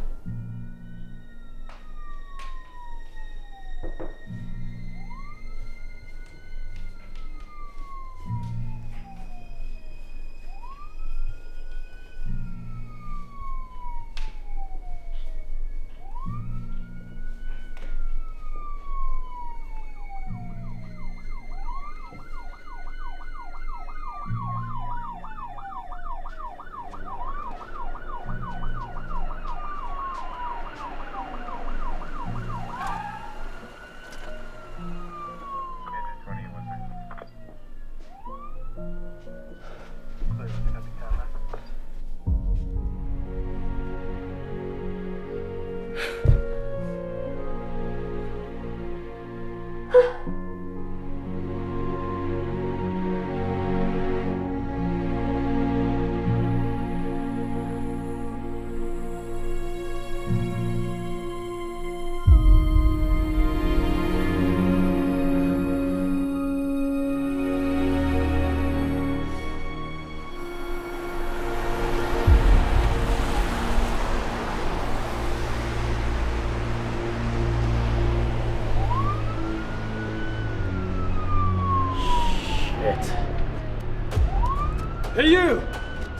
Hey you!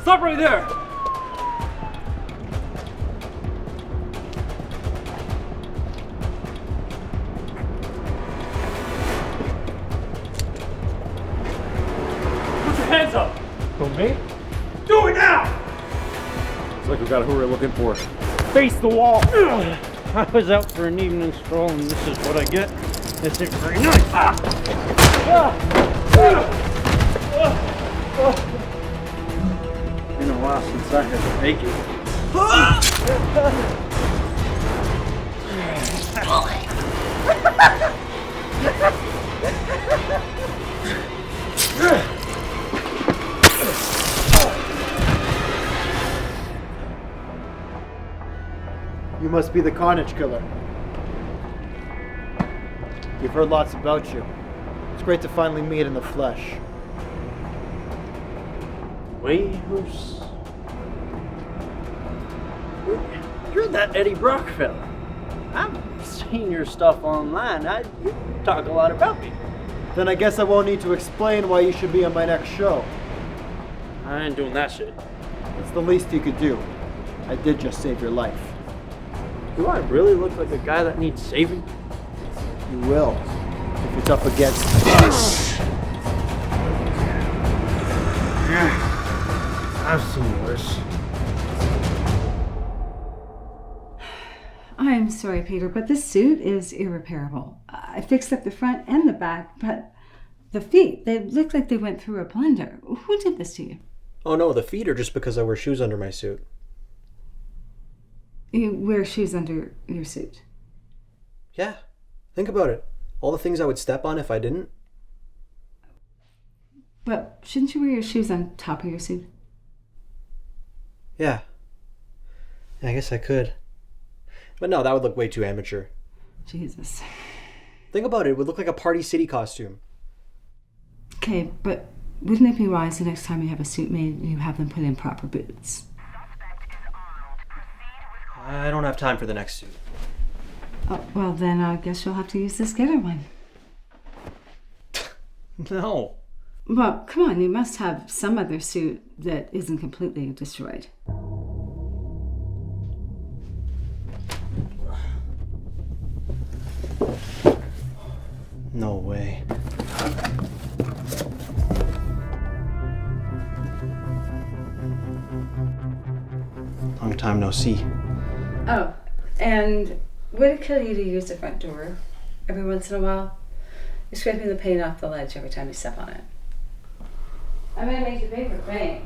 Stop right there! Put your hands up! Who, me? Do it now! Looks like we got who we're looking for. Face the wall! I was out for an evening stroll and this is what I get. This ain't very nice. Been a while since I had to make You must be the Carnage Killer. We've heard lots about you. It's great to finally meet in the flesh. Wait, you're that Eddie Brock fella. I've seen your stuff online. You talk a lot about me. Then I guess I won't need to explain why you should be on my next show. I ain't doing that shit. It's the least you could do. I did just save your life. Do I really look like a guy that needs saving? You will, if it's up against us. I've seen worse. I'm sorry, Peter, but this suit is irreparable. I fixed up the front and the back, but the feet, they look like they went through a blender. Who did this to you? Oh no, the feet are just because I wear shoes under my suit. You wear shoes under your suit? Yeah, think about it. All the things I would step on if I didn't. But shouldn't you wear your shoes on top of your suit? Yeah. I guess I could. But no, that would look way too amateur. Jesus. Think about it. It would look like a Party City costume. Okay, but wouldn't it be wise the next time you have a suit made, you have them put in proper boots? I don't have time for the next suit. Oh, well, then I guess you'll have to use this getter one. No. Well, come on, you must have some other suit that isn't completely destroyed. No way. Long time no see. Oh, and would it kill you to use the front door every once in a while? You're scraping the paint off the ledge every time you step on it. I'm gonna make you pay for paint.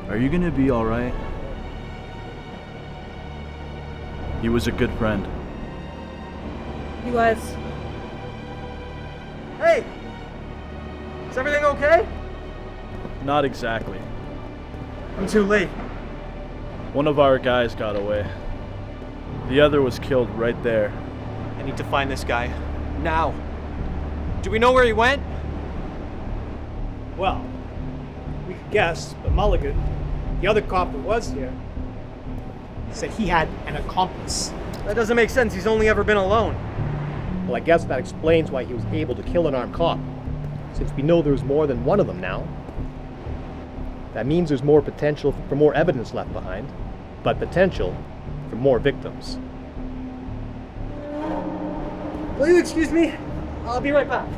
Are you gonna be alright? He was a good friend. He was. Hey! Is everything okay? Not exactly. I'm too late. One of our guys got away. The other was killed right there. I need to find this guy. Now. Do we know where he went? Well, we could guess, but Mulligan, the other cop that was here, said he had an accomplice. That doesn't make sense. He's only ever been alone. Well, I guess that explains why he was able to kill an armed cop. Since we know there's more than one of them now, that means there's more potential for more evidence left behind, but potential for more victims. Will you excuse me? I'll be right back.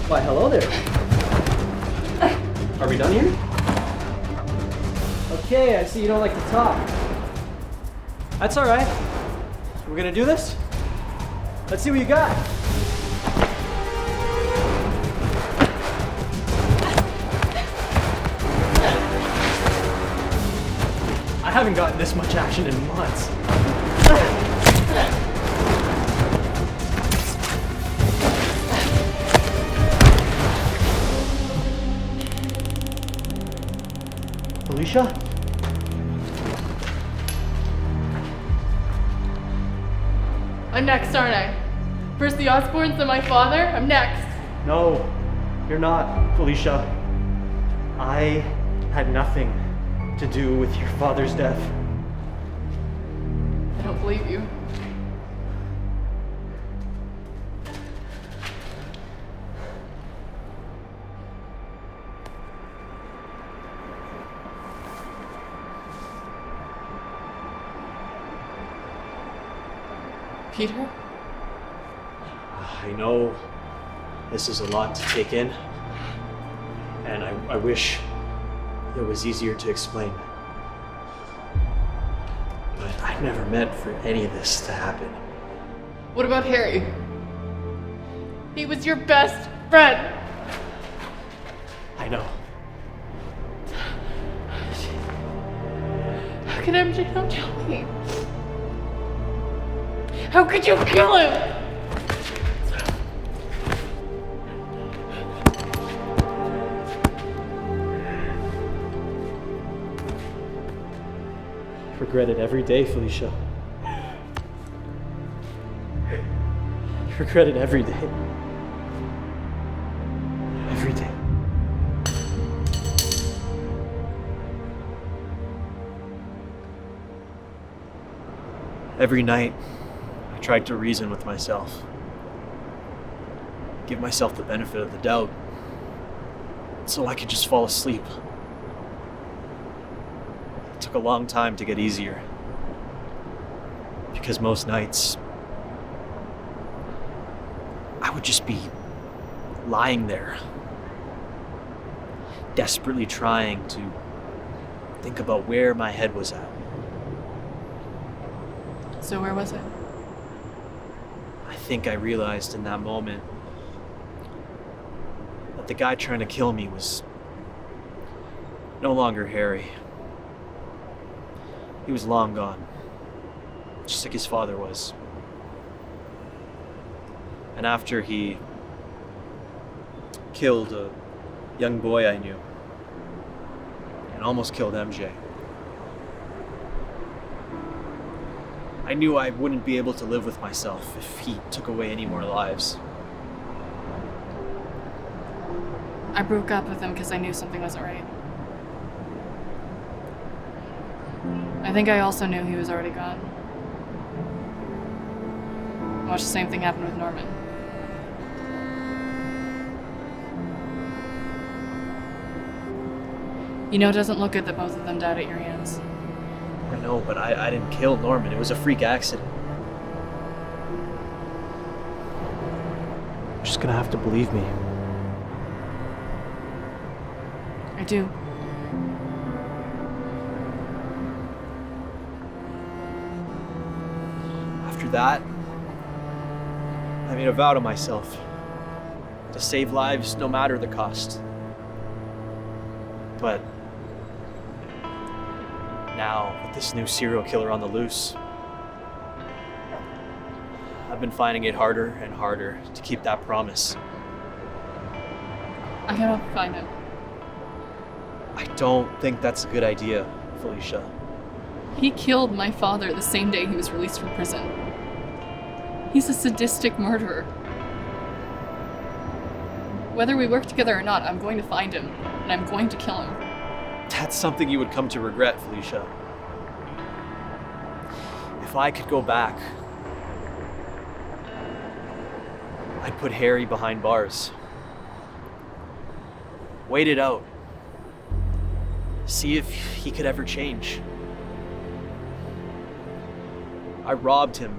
Why, hello there. Are we done here? Okay, I see you don't like to talk. That's all right. We're gonna do this? Let's see what you got. I haven't gotten this much action in months. Alicia? I'm next, aren't I? First the Osborns, then my father. I'm next. No, you're not, Felicia. I had nothing to do with your father's death. I don't believe you. Peter? I know this is a lot to take in, and I wish it was easier to explain. But I never meant for any of this to happen. What about Harry? He was your best friend. I know. How could MJ not kill me? How could you kill him? Regret it every day, Felicia. Regret it every day. Every day. Every night, I tried to reason with myself. Give myself the benefit of the doubt, so I could just fall asleep. It took a long time to get easier, because most nights I would just be lying there, desperately trying to think about where my head was at. So where was it? I think I realized in that moment that the guy trying to kill me was no longer Harry. He was long gone, just like his father was. And after he killed a young boy I knew, and almost killed MJ, I knew I wouldn't be able to live with myself if he took away any more lives. I broke up with him because I knew something wasn't right. I think I also knew he was already gone. Watch the same thing happen with Norman. You know, it doesn't look good that both of them died at your hands. I know. know, but I didn't kill Norman. It was a freak accident. You're just gonna have to believe me. I do. After that, I made a vow to myself to save lives no matter the cost. But now, with this new serial killer on the loose, I've been finding it harder and harder to keep that promise. I gotta find him. I don't think that's a good idea, Felicia. He killed my father the same day he was released from prison. He's a sadistic murderer. Whether we work together or not, I'm going to find him, and I'm going to kill him. That's something you would come to regret, Felicia. If I could go back, I'd put Harry behind bars. Wait it out. See if he could ever change. I robbed him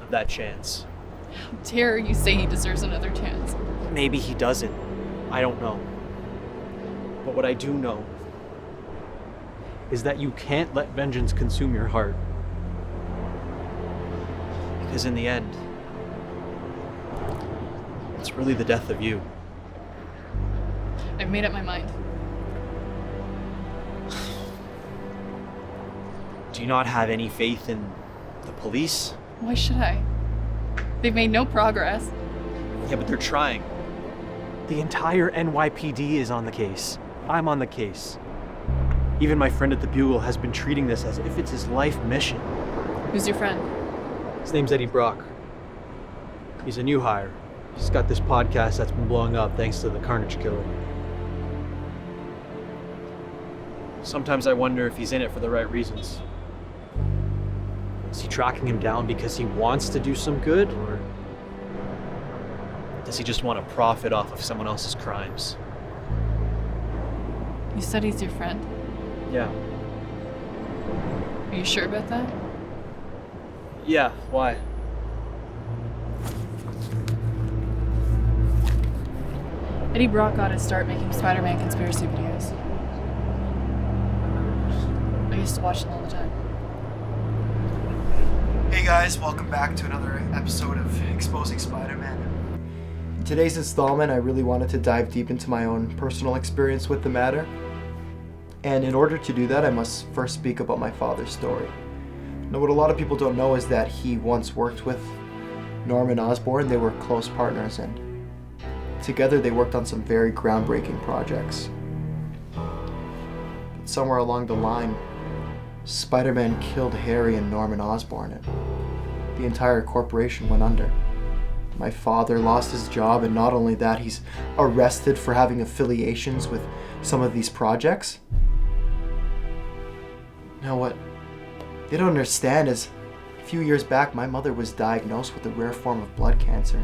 of that chance. How dare you say he deserves another chance? Maybe he doesn't. I don't know. But what I do know is that you can't let vengeance consume your heart. Because in the end, it's really the death of you. I've made up my mind. Do you not have any faith in the police? Why should I? They've made no progress. Yeah, but they're trying. The entire NYPD is on the case. I'm on the case. Even my friend at the Bugle has been treating this as if it's his life mission. Who's your friend? His name's Eddie Brock. He's a new hire. He's got this podcast that's been blowing up thanks to the Carnage Killer. Sometimes I wonder if he's in it for the right reasons. Is he tracking him down because he wants to do some good, or does he just want to profit off of someone else's crimes? You said he's your friend. Yeah. Are you sure about that? Yeah, why? Eddie Brock got his start making Spider-Man conspiracy videos. I used to watch them all the time. Hey guys, welcome back to another episode of Exposing Spider-Man. In today's installment, I really wanted to dive deep into my own personal experience with the matter. And in order to do that, I must first speak about my father's story. Now, what a lot of people don't know is that he once worked with Norman Osborn. They were close partners, and together they worked on some very groundbreaking projects. But somewhere along the line, Spider-Man killed Harry and Norman Osborn, and the entire corporation went under. My father lost his job, and not only that, he's arrested for having affiliations with some of these projects. Now what they don't understand is, a few years back, my mother was diagnosed with a rare form of blood cancer.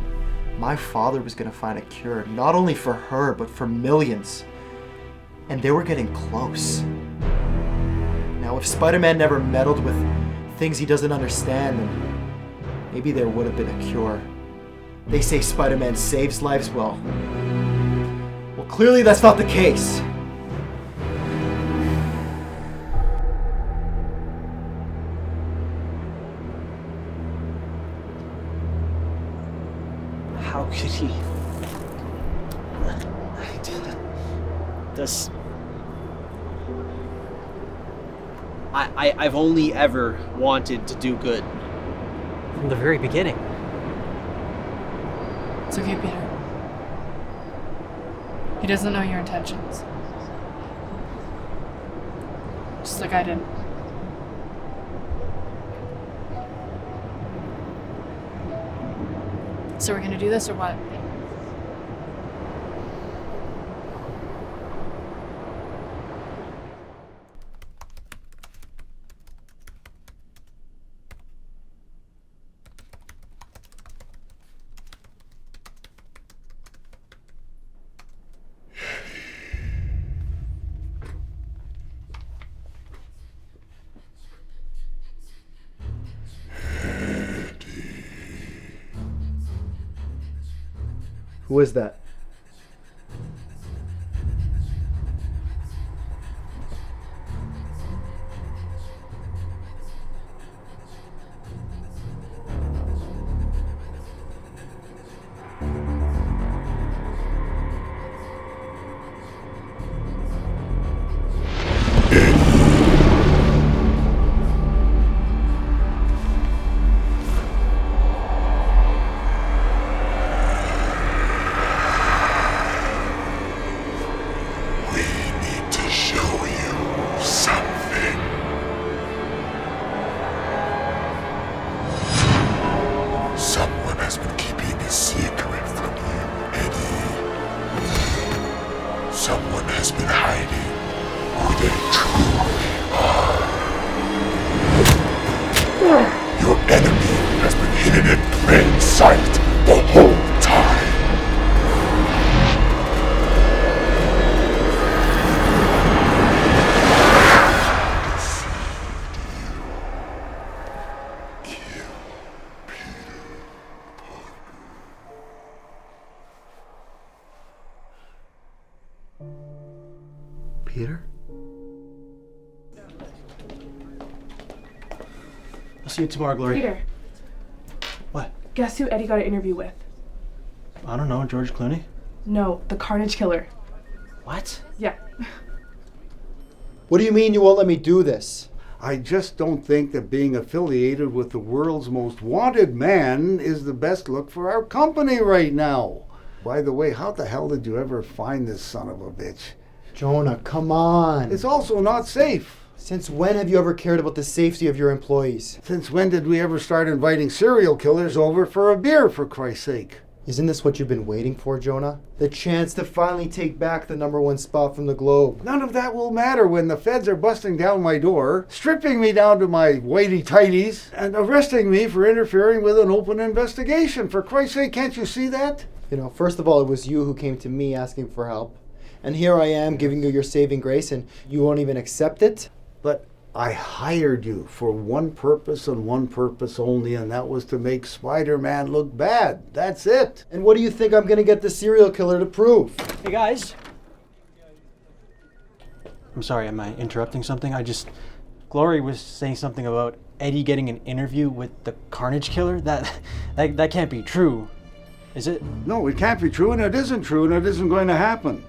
My father was going to find a cure, not only for her, but for millions. And they were getting close. Now, if Spider-Man never meddled with things he doesn't understand, then maybe there would have been a cure. They say Spider-Man saves lives. Well, clearly that's not the case. How could he? Does... I've only ever wanted to do good. From the very beginning. It's okay, Peter. He doesn't know your intentions. Just like I did. So we're gonna do this or what? Who is that? Someone has been hiding who they truly are. Your enemy has been hidden in plain sight the whole time. Peter? I'll see you tomorrow, Glory. Peter. What? Guess who Eddie got an interview with? I don't know, George Clooney? No, the Carnage Killer. What? Yeah. What do you mean you won't let me do this? I just don't think that being affiliated with the world's most wanted man is the best look for our company right now. By the way, how the hell did you ever find this son of a bitch? Jonah, come on. It's also not safe. Since when have you ever cared about the safety of your employees? Since when did we ever start inviting serial killers over for a beer, for Christ's sake? Isn't this what you've been waiting for, Jonah? The chance to finally take back the #1 spot from the Globe. None of that will matter when the feds are busting down my door, stripping me down to my whitey-tighties, and arresting me for interfering with an open investigation. For Christ's sake, can't you see that? You know, first of all, it was you who came to me asking for help. And here I am giving you your saving grace and you won't even accept it? But I hired you for one purpose and one purpose only, and that was to make Spider-Man look bad. That's it. And what do you think I'm going to get the serial killer to prove? Hey, guys. I'm sorry, am I interrupting something? Glory was saying something about Eddie getting an interview with the Carnage Killer. That can't be true. Is it? No, it can't be true, and it isn't true, and it isn't going to happen.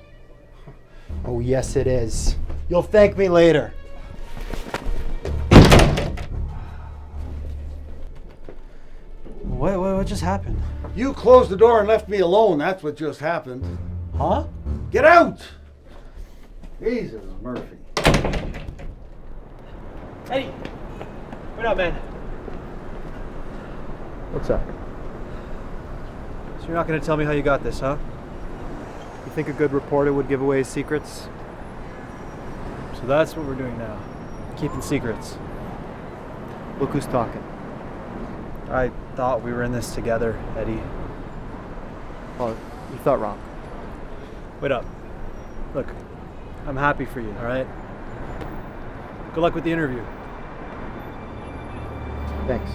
Oh, yes, it is. You'll thank me later. What just happened? You closed the door and left me alone. That's what just happened. Huh? Get out! Jesus, Murphy. Eddie! What up, man? What's up? So you're not going to tell me how you got this, huh? You think a good reporter would give away his secrets? So that's what we're doing now. Keeping secrets. Look who's talking. I thought we were in this together, Eddie. Well, you thought wrong. Wait up. Look, I'm happy for you, all right? Good luck with the interview. Thanks.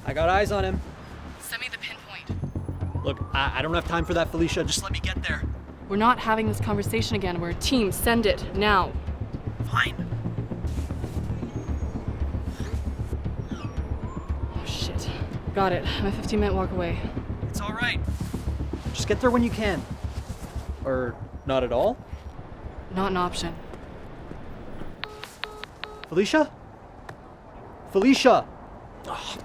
I got eyes on him. Send me the pinpoint. Look, I don't have time for that, Felicia. Just let me get there. We're not having this conversation again. We're a team. Send it now. Fine. Oh, shit. Got it. I'm a 15-minute walk away. It's all right. Just get there when you can. Or not at all? Not an option. Felicia? Felicia! Oh.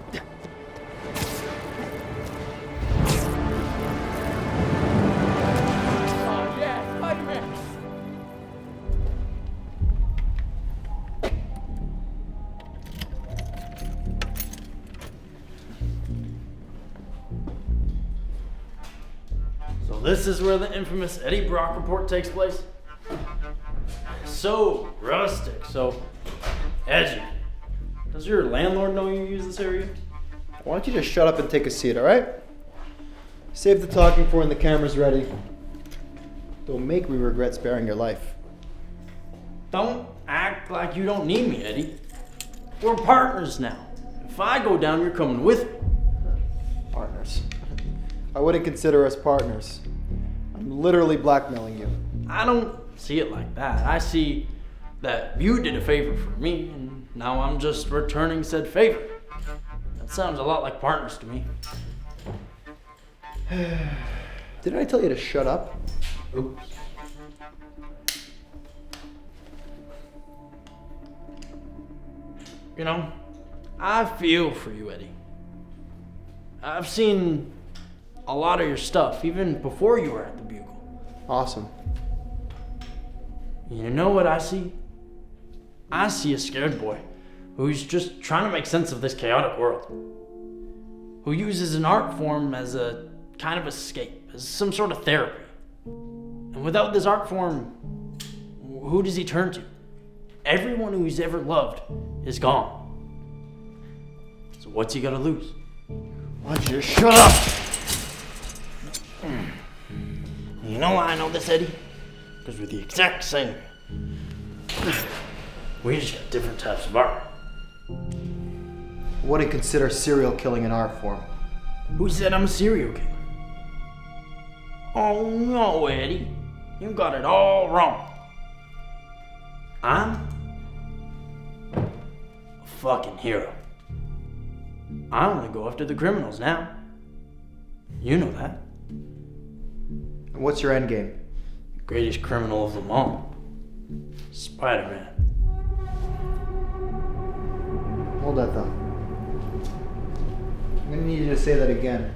Yeah, Spider-Man! So this is where the infamous Eddie Brock report takes place? So rustic, so edgy. Does your landlord know you use this area? Why don't you just shut up and take a seat, alright? Save the talking for when the camera's ready. Don't make me regret sparing your life. Don't act like you don't need me, Eddie. We're partners now. If I go down, you're coming with me. Partners? I wouldn't consider us partners. I'm literally blackmailing you. I don't see it like that. I see that you did a favor for me, and now I'm just returning said favor. That sounds a lot like partners to me. Didn't I tell you to shut up? Oops. You know, I feel for you, Eddie. I've seen a lot of your stuff, even before you were at the Bugle. Awesome. You know what I see? I see a scared boy who's just trying to make sense of this chaotic world. Who uses an art form as a kind of escape, as some sort of therapy. And without this art form, who does he turn to? Everyone who he's ever loved is gone. So what's he gonna lose? Why don't you just shut up? You know why I know this, Eddie? Because we're the exact same. We just got different types of art. Wouldn't consider serial killing an art form. Who said I'm a serial killer? Oh no, Eddie. You got it all wrong. I'm a fucking hero. I only go after the criminals now. You know that. What's your end game? The greatest criminal of them all. Spider-Man. Hold that thought. I'm gonna need you to say that again.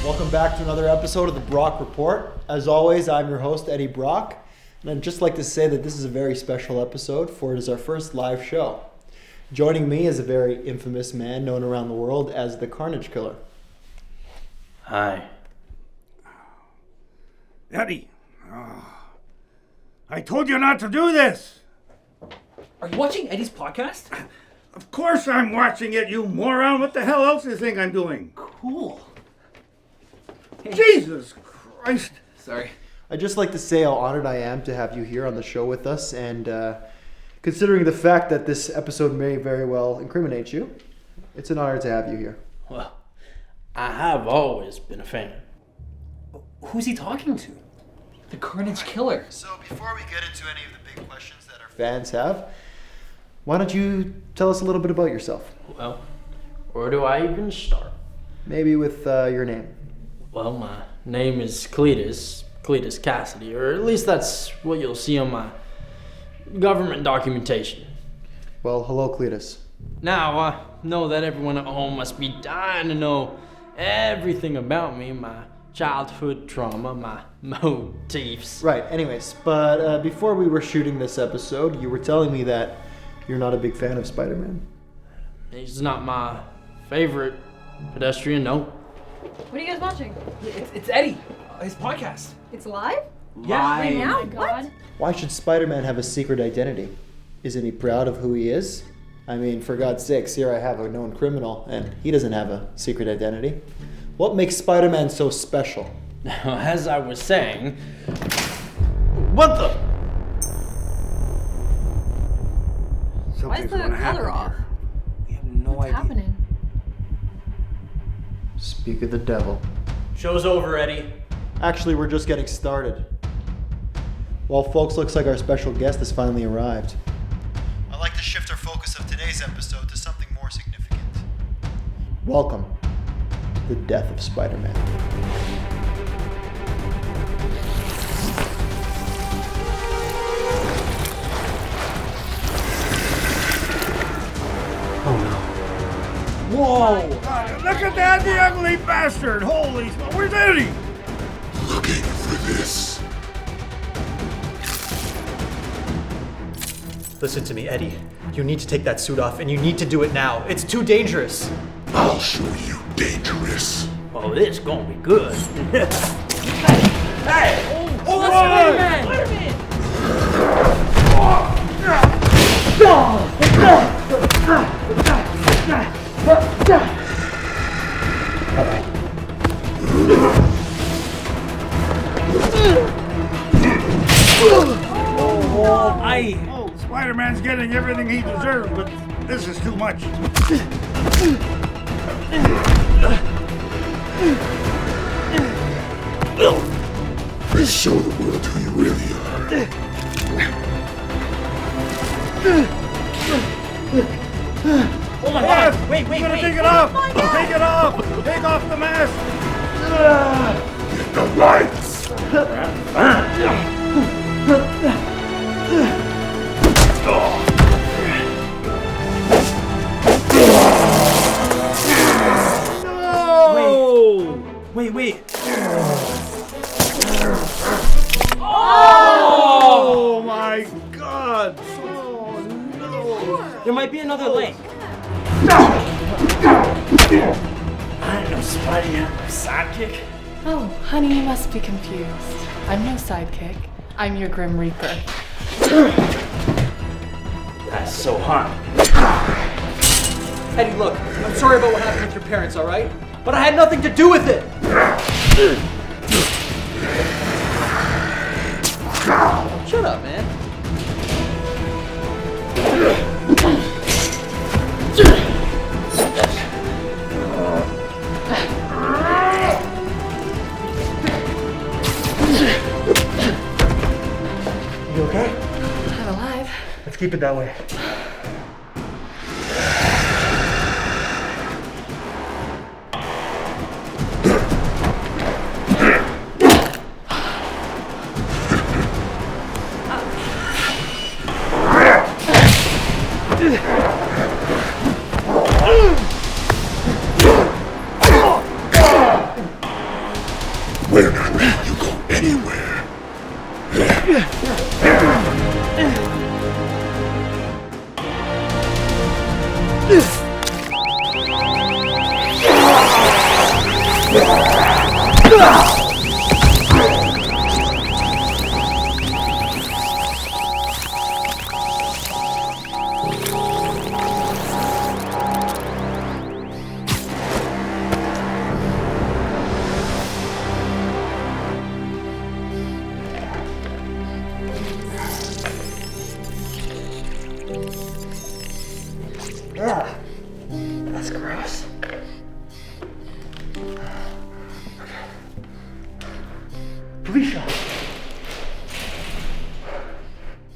Welcome back to another episode of the Brock Report. As always, I'm your host, Eddie Brock, and I'd just like to say that this is a very special episode, for it is our first live show. Joining me is a very infamous man known around the world as the Carnage Killer. Hi. Eddie, I told you not to do this. Are you watching Eddie's podcast? Of course I'm watching it, you moron. What the hell else do you think I'm doing? Cool. Hey. Jesus Christ. Sorry. I'd just like to say how honored I am to have you here on the show with us, and considering the fact that this episode may very well incriminate you, it's an honor to have you here. Well, I have always been a fan. Who's he talking to? The Carnage Killer. So before we get into any of the big questions that our fans have, why don't you tell us a little bit about yourself? Well, where do I even start? Maybe with your name. Well, my name is Cletus Kasady, or at least that's what you'll see on my government documentation. Well, hello, Cletus. Now, I know that everyone at home must be dying to know everything about me, my childhood trauma, my motifs. Right, anyways, but before we were shooting this episode, you were telling me that you're not a big fan of Spider-Man. He's not my favorite pedestrian, no. What are you guys watching? It's Eddie, his podcast. It's live? Yeah. Right now? Oh my God. Why should Spider-Man have a secret identity? Isn't he proud of who he is? I mean, for God's sakes, here I have a known criminal, and he doesn't have a secret identity. What makes Spider-Man so special? Now, as I was saying... What the... Why is the color off? We have no What's idea. happening? Speak of the devil. Show's over, Eddie. Actually, we're just getting started. Well, folks, looks like our special guest has finally arrived. I'd like to shift our focus of today's episode to something more significant. Welcome to the death of Spider-Man. Oh no. Whoa! Look at that, the ugly bastard! Holy smoke! Where's Eddie? Looking for this. Listen to me, Eddie. You need to take that suit off, and you need to do it now. It's too dangerous. I'll show you dangerous. Oh, this gonna be good. Hey! Oh, that's Spider-Man! Oh, Spider-Man's getting everything he deserves, but this is too much. Let's show the world who you really are. Oh my God! Wait, You gotta take it off! Take it off! Take off the mask! Get the lights! Wait. Oh my God! Oh no! There might be another link. I ain't no Spidey, I'm a sidekick. Oh, honey, you must be confused. I'm no sidekick. I'm your Grim Reaper. That's so hot. Eddie, look, I'm sorry about what happened with your parents, all right? But I had nothing to do with it. Shut up, man. You okay? I'm alive. Let's keep it that way. We're not letting you go anywhere. Yeah, that's gross. Felicia.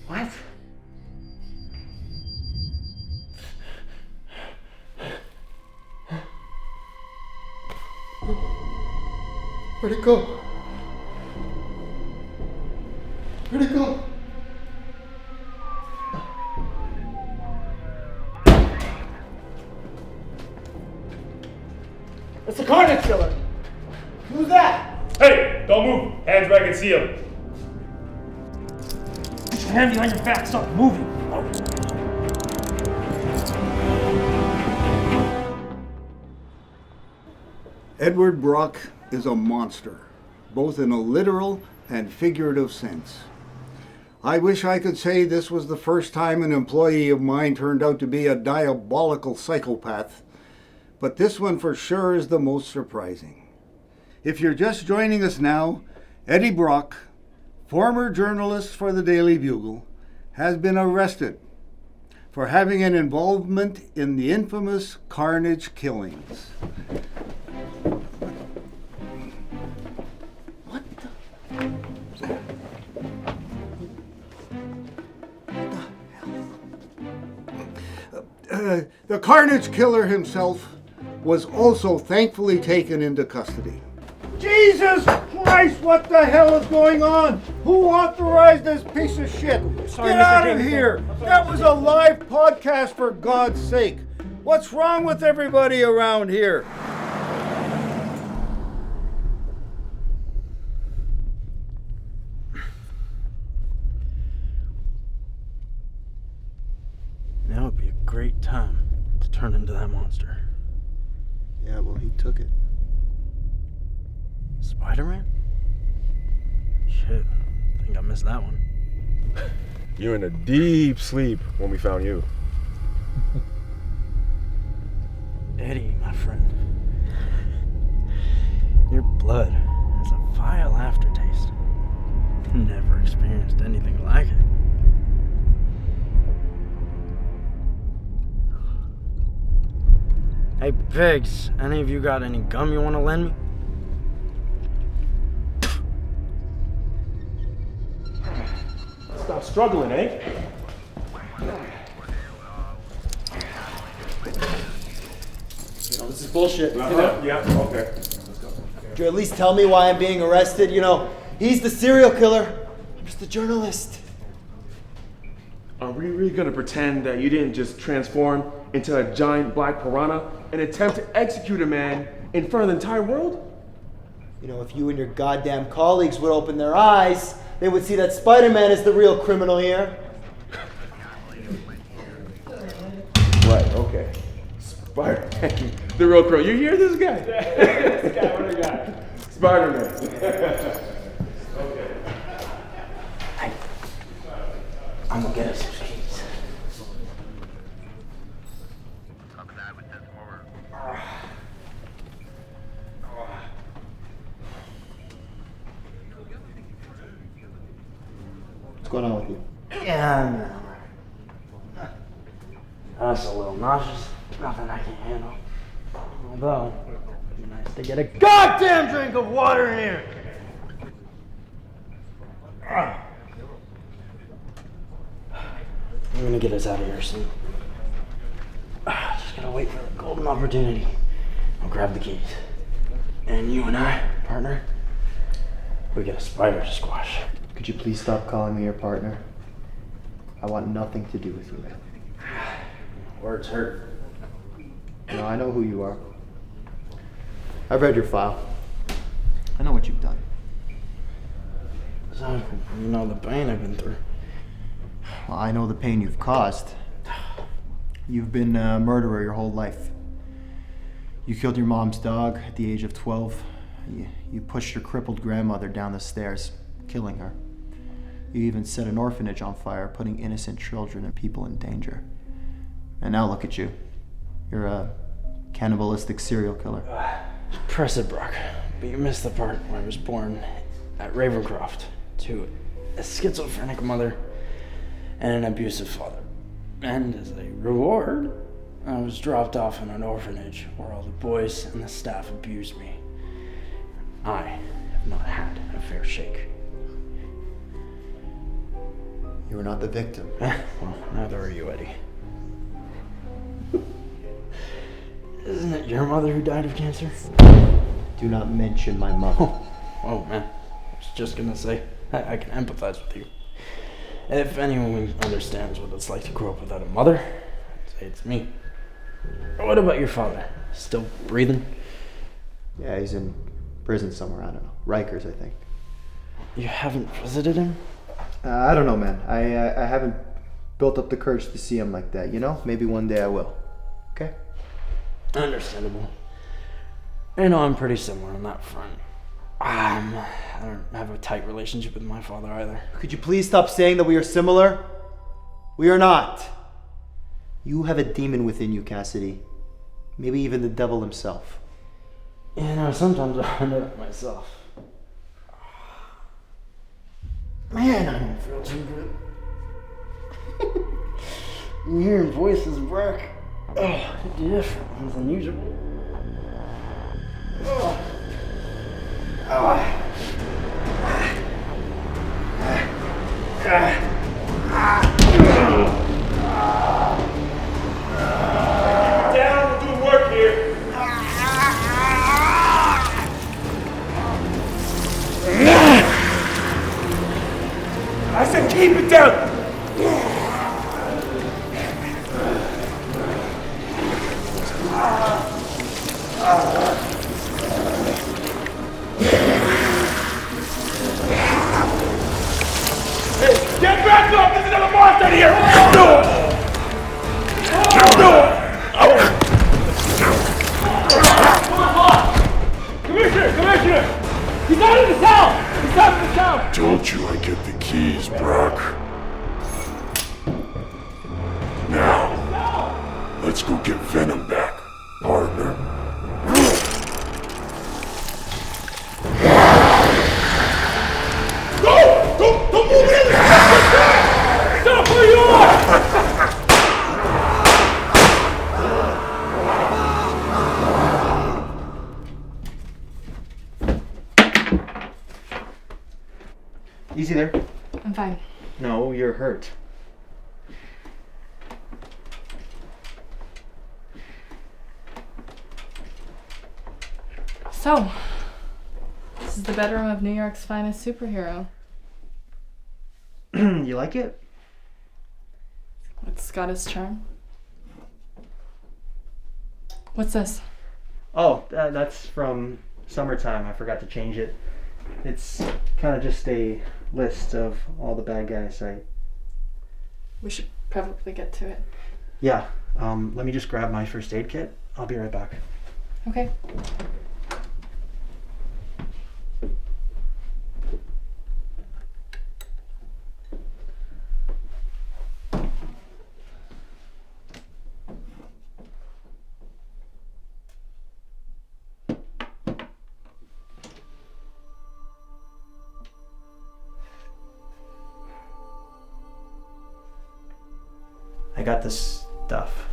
What? Where'd it go? Where'd it go? It's the Carnage Killer. Who's that? Hey, don't move. Hands where I can see them. Put your hand behind your back, stop moving. Edward Brock is a monster, both in a literal and figurative sense. I wish I could say this was the first time an employee of mine turned out to be a diabolical psychopath, but this one for sure is the most surprising. If you're just joining us now, Eddie Brock, former journalist for the Daily Bugle, has been arrested for having an involvement in the infamous Carnage killings. The Carnage Killer himself was also thankfully taken into custody. Jesus Christ, what the hell is going on? Who authorized this piece of shit? Sorry, Get Mr. out of Jameson. here! That was a live podcast, for God's sake. What's wrong with everybody around here? Now would be a great time to turn into that monster. Yeah, well, he took it. Spider-Man? Shit, I think I missed that one. You're in a deep sleep when we found you. Eddie, my friend. Your blood has a vile aftertaste. Never experienced anything like it. Hey, pigs, any of you got any gum you want to lend me? Stop struggling, eh? This is bullshit. Yeah, okay. Let's go. Could you at least tell me why I'm being arrested? You know, he's the serial killer. I'm just a journalist. Are we really gonna pretend that you didn't just transform into a giant black piranha and attempt to execute a man in front of the entire world? You know, if you and your goddamn colleagues would open their eyes, they would see that Spider-Man is the real criminal here. Right, okay. Spider-Man, the real criminal. You hear this guy? This guy, what a guy. Spider-Man. Okay. I'm gonna get us some keys. What's going on with you? Yeah, that's a little nauseous. Nothing I can handle. Although, it'd be nice to get a goddamn drink of water in here. I'm gonna get us out of here soon. Just gotta wait for the golden opportunity. I'll grab the keys. And you and I, partner, we get a spider to squash. Could you please stop calling me your partner? I want nothing to do with you, man. Words hurt. No, I know who you are. I've read your file. I know what you've done. So, you know the pain I've been through. Well, I know the pain you've caused. You've been a murderer your whole life. You killed your mom's dog at the age of 12. You pushed your crippled grandmother down the stairs, killing her. You even set an orphanage on fire, putting innocent children and people in danger. And now look at you. You're a cannibalistic serial killer. Impressive, Brock. But you missed the part where I was born at Ravencroft to a schizophrenic mother and an abusive father. And as a reward, I was dropped off in an orphanage where all the boys and the staff abused me. I have not had a fair shake. You were not the victim. Well, neither are you, Eddie. Isn't it your mother who died of cancer? Do not mention my mother. Oh man, I was just gonna say, I can empathize with you. If anyone understands what it's like to grow up without a mother, I'd say it's me. What about your father? Still breathing? Yeah, he's in prison somewhere, I don't know. Rikers, I think. You haven't visited him? I don't know, man. I haven't built up the courage to see him like that, you know? Maybe one day I will. Okay? Understandable. I know I'm pretty similar on that front. I don't have a tight relationship with my father either. Could you please stop saying that we are similar? We are not. You have a demon within you, Kasady. Maybe even the devil himself. You know, sometimes I wonder that myself. Man, I don't feel too good. I'm hearing voices, Brock. Oh, different than usual. Oh. Down, we're doing work here. I said keep it down. Hey, get back up! There's another monster here! Do it! Do it! Let's go get Venom back, partner. Don't move in! Stop where you are! Easy there. I'm fine. No, you're hurt. So, this is the bedroom of New York's finest superhero. You like it? It's got its charm. What's this? Oh, that's from Summertime. I forgot to change it. It's kind of just a list of all the bad guys We should probably get to it. Yeah, let me just grab my first aid kit. I'll be right back. Okay. I got this stuff.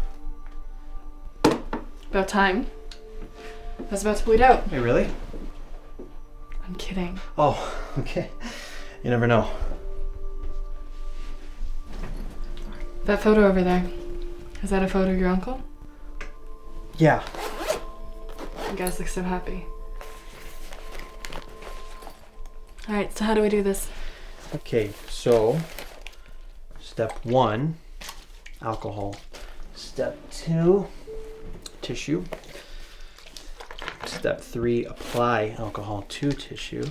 About time. I was about to bleed out. Hey, really? I'm kidding. Oh, okay. You never know. That photo over there. Is that a photo of your uncle? Yeah. You guys look so happy. Alright, so how do we do this? Okay, so step 1, alcohol. Step 2, tissue. Step 3, apply alcohol to tissue.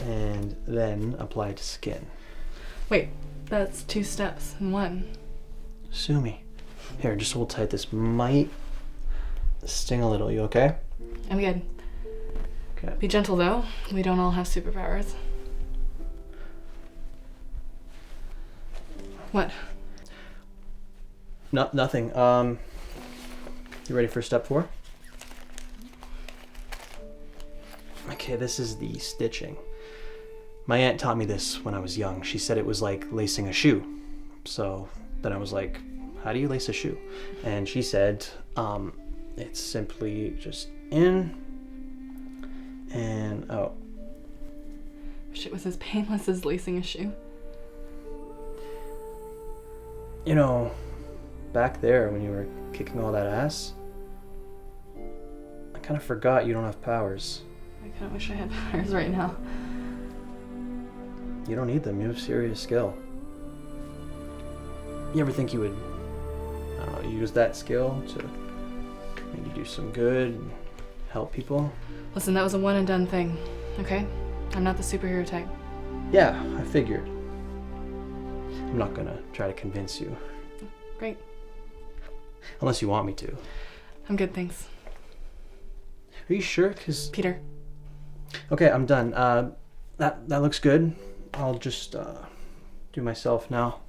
And then apply to skin. Wait, that's 2 steps in 1. Sue me. Here, just hold tight. This might sting a little. You okay? I'm good. Okay. Be gentle though. We don't all have superpowers. What? No, nothing. You ready for step 4? Okay, this is the stitching. My aunt taught me this when I was young. She said it was like lacing a shoe. So then I was like, how do you lace a shoe? And she said, it's simply just in and out. Wish it was as painless as lacing a shoe. You know, back there when you were kicking all that ass, I kind of forgot you don't have powers. I kind of wish I had powers right now. You don't need them. You have serious skill. You ever think you would, I don't know, use that skill to maybe do some good, and help people? Listen, that was a one and done thing, okay? I'm not the superhero type. Yeah, I figured. I'm not gonna try to convince you. Great. Unless you want me to. I'm good, thanks. Are you sure? 'Cause Peter. Okay, I'm done. That looks good. I'll just do myself now.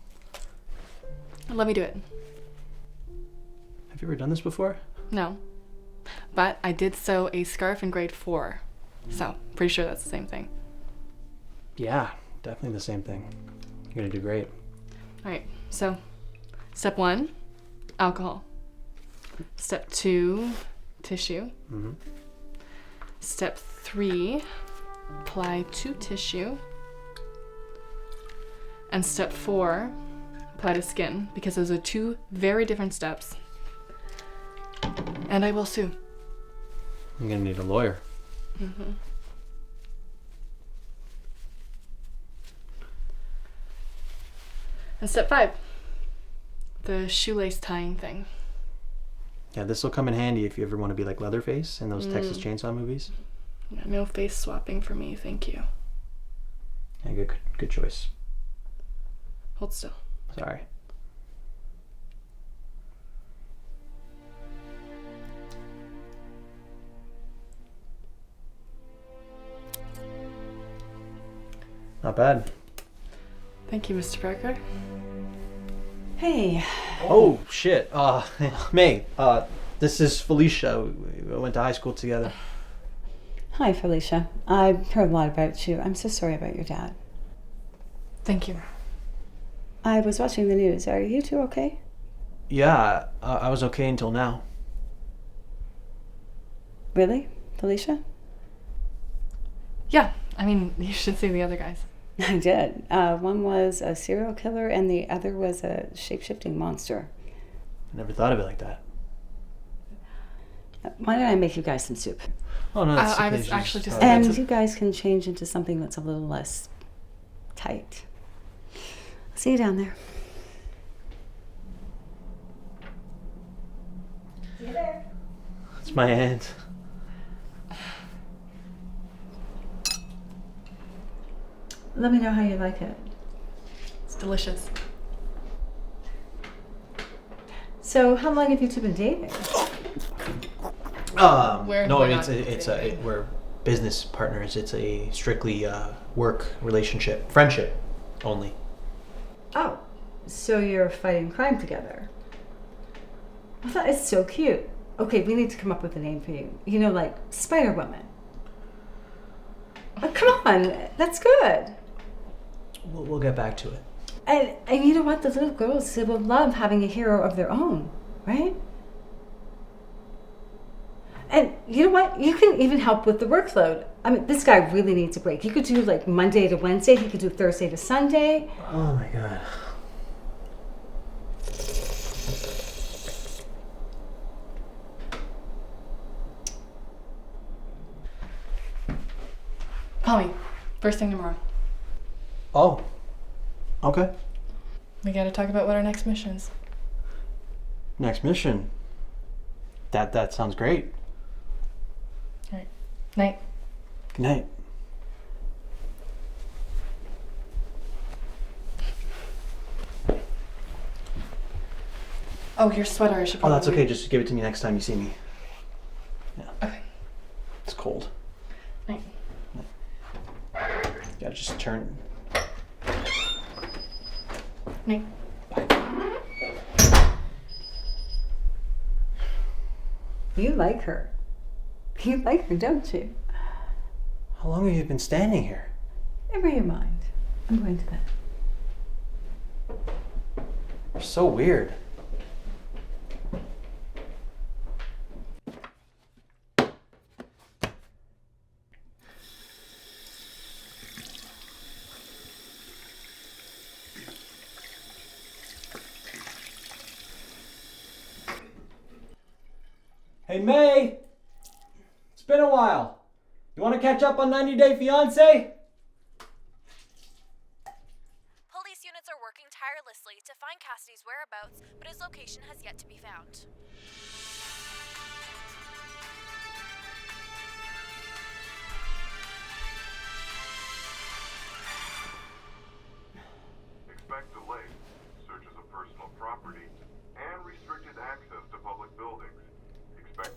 Let me do it. Have you ever done this before? No. But I did sew a scarf in grade 4. So, pretty sure that's the same thing. Yeah, definitely the same thing. You're gonna do great. Alright, so step 1, alcohol. Step 2, tissue. Mm-hmm. Step 3, apply to tissue. And step 4, apply to skin, because those are 2 very different steps. And I will sue. I'm gonna need a lawyer. Mm-hmm. And step 5, the shoelace tying thing. Yeah, this will come in handy if you ever want to be like Leatherface in those Texas Chainsaw movies. Yeah, no face swapping for me, thank you. Yeah, good choice. Hold still. Sorry. Not bad. Thank you, Mr. Parker. Hey. Oh, shit. May, this is Felicia. We went to high school together. Hi, Felicia. I've heard a lot about you. I'm so sorry about your dad. Thank you. I was watching the news. Are you two okay? Yeah, I was okay until now. Really, Felicia? Yeah, I mean, you should see the other guys. I did. One was a serial killer and the other was a shape-shifting monster. I never thought of it like that. Why don't I make you guys some soup? Oh, no, that's I okay. was actually just... And you guys can change into something that's a little less tight. See you down there. See you there. It's my aunt. Let me know how you like it. It's delicious. So, how long have you two been dating? We're business partners. It's a strictly work relationship, friendship only. Oh, so you're fighting crime together. Well, that is so cute. Okay, we need to come up with a name for you. You know, like Spider-Woman. Oh, come on, that's good. We'll get back to it. And you know what? The little girls, they will love having a hero of their own, right? And you know what? You can even help with the workload. I mean, this guy really needs a break. You could do like Monday to Wednesday. He could do Thursday to Sunday. Oh my God. Call me. First thing tomorrow. Oh. Okay. We gotta talk about what our next mission is. Next mission. That sounds great. All right. Night. Good night. Oh, your sweater. I should Oh, probably... that's okay. Just give it to me next time you see me. Yeah. Okay. It's cold. Night. Gotta just turn. Night. You like her. You like her, don't you? How long have you been standing here? Never your mind. I'm going to bed. You're so weird. Hey, May! It's been a while. You want to catch up on 90 Day Fiancé? Police units are working tirelessly to find Kasady's whereabouts, but his location has yet to be found. Expect delays, searches of personal property, and restricted access to public buildings. Expect...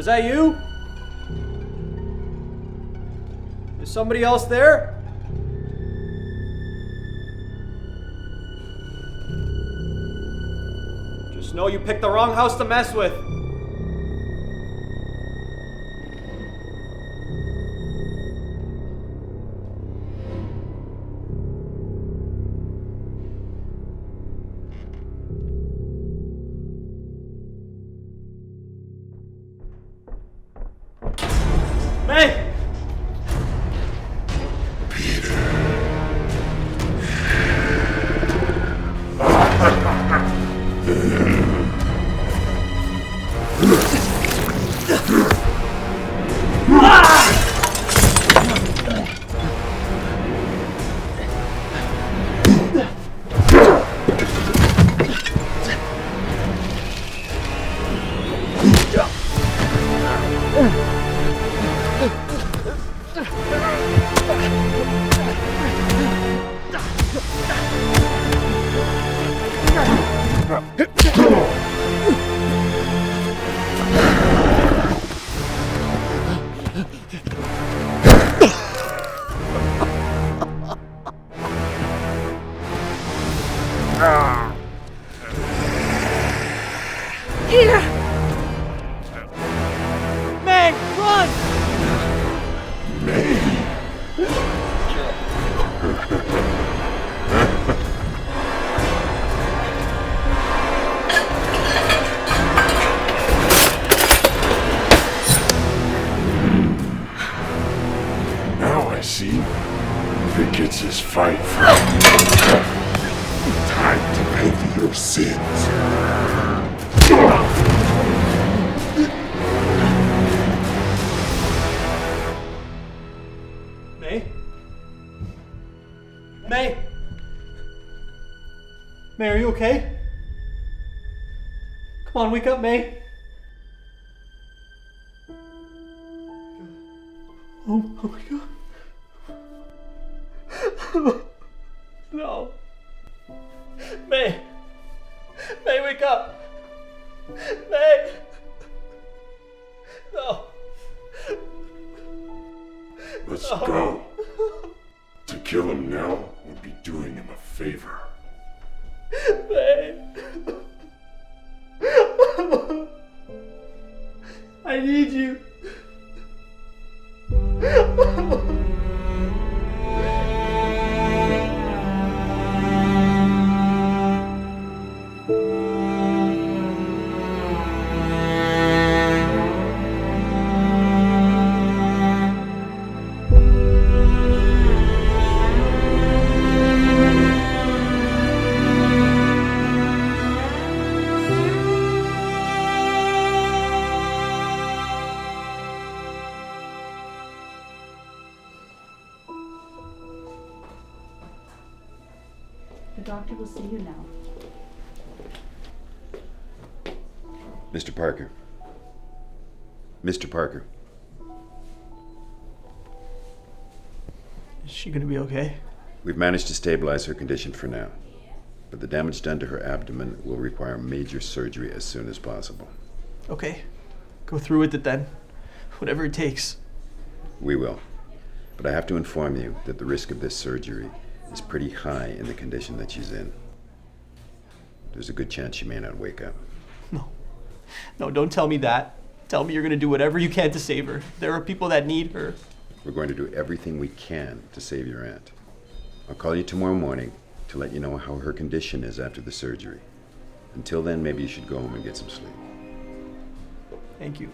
Was that you? Is somebody else there? Just know you picked the wrong house to mess with. May! May, run! Now I see. Vic gets his fight from time to pay for your sins. May? May? May, are you okay? Come on, wake up, May. Oh my god. No. May. May, wake up. May. No. Let's go. To kill him now would be doing him a favor. May. I need you. The doctor will see you now. Mr. Parker. Mr. Parker. Is she gonna be okay? We've managed to stabilize her condition for now, but the damage done to her abdomen will require major surgery as soon as possible. Okay. Go through with it then. Whatever it takes. We will. But I have to inform you that the risk of this surgery is pretty high in the condition that she's in. There's a good chance she may not wake up. No, don't tell me that. Tell me you're gonna do whatever you can to save her. There are people that need her. We're going to do everything we can to save your aunt. I'll call you tomorrow morning to let you know how her condition is after the surgery. Until then, maybe you should go home and get some sleep. Thank you.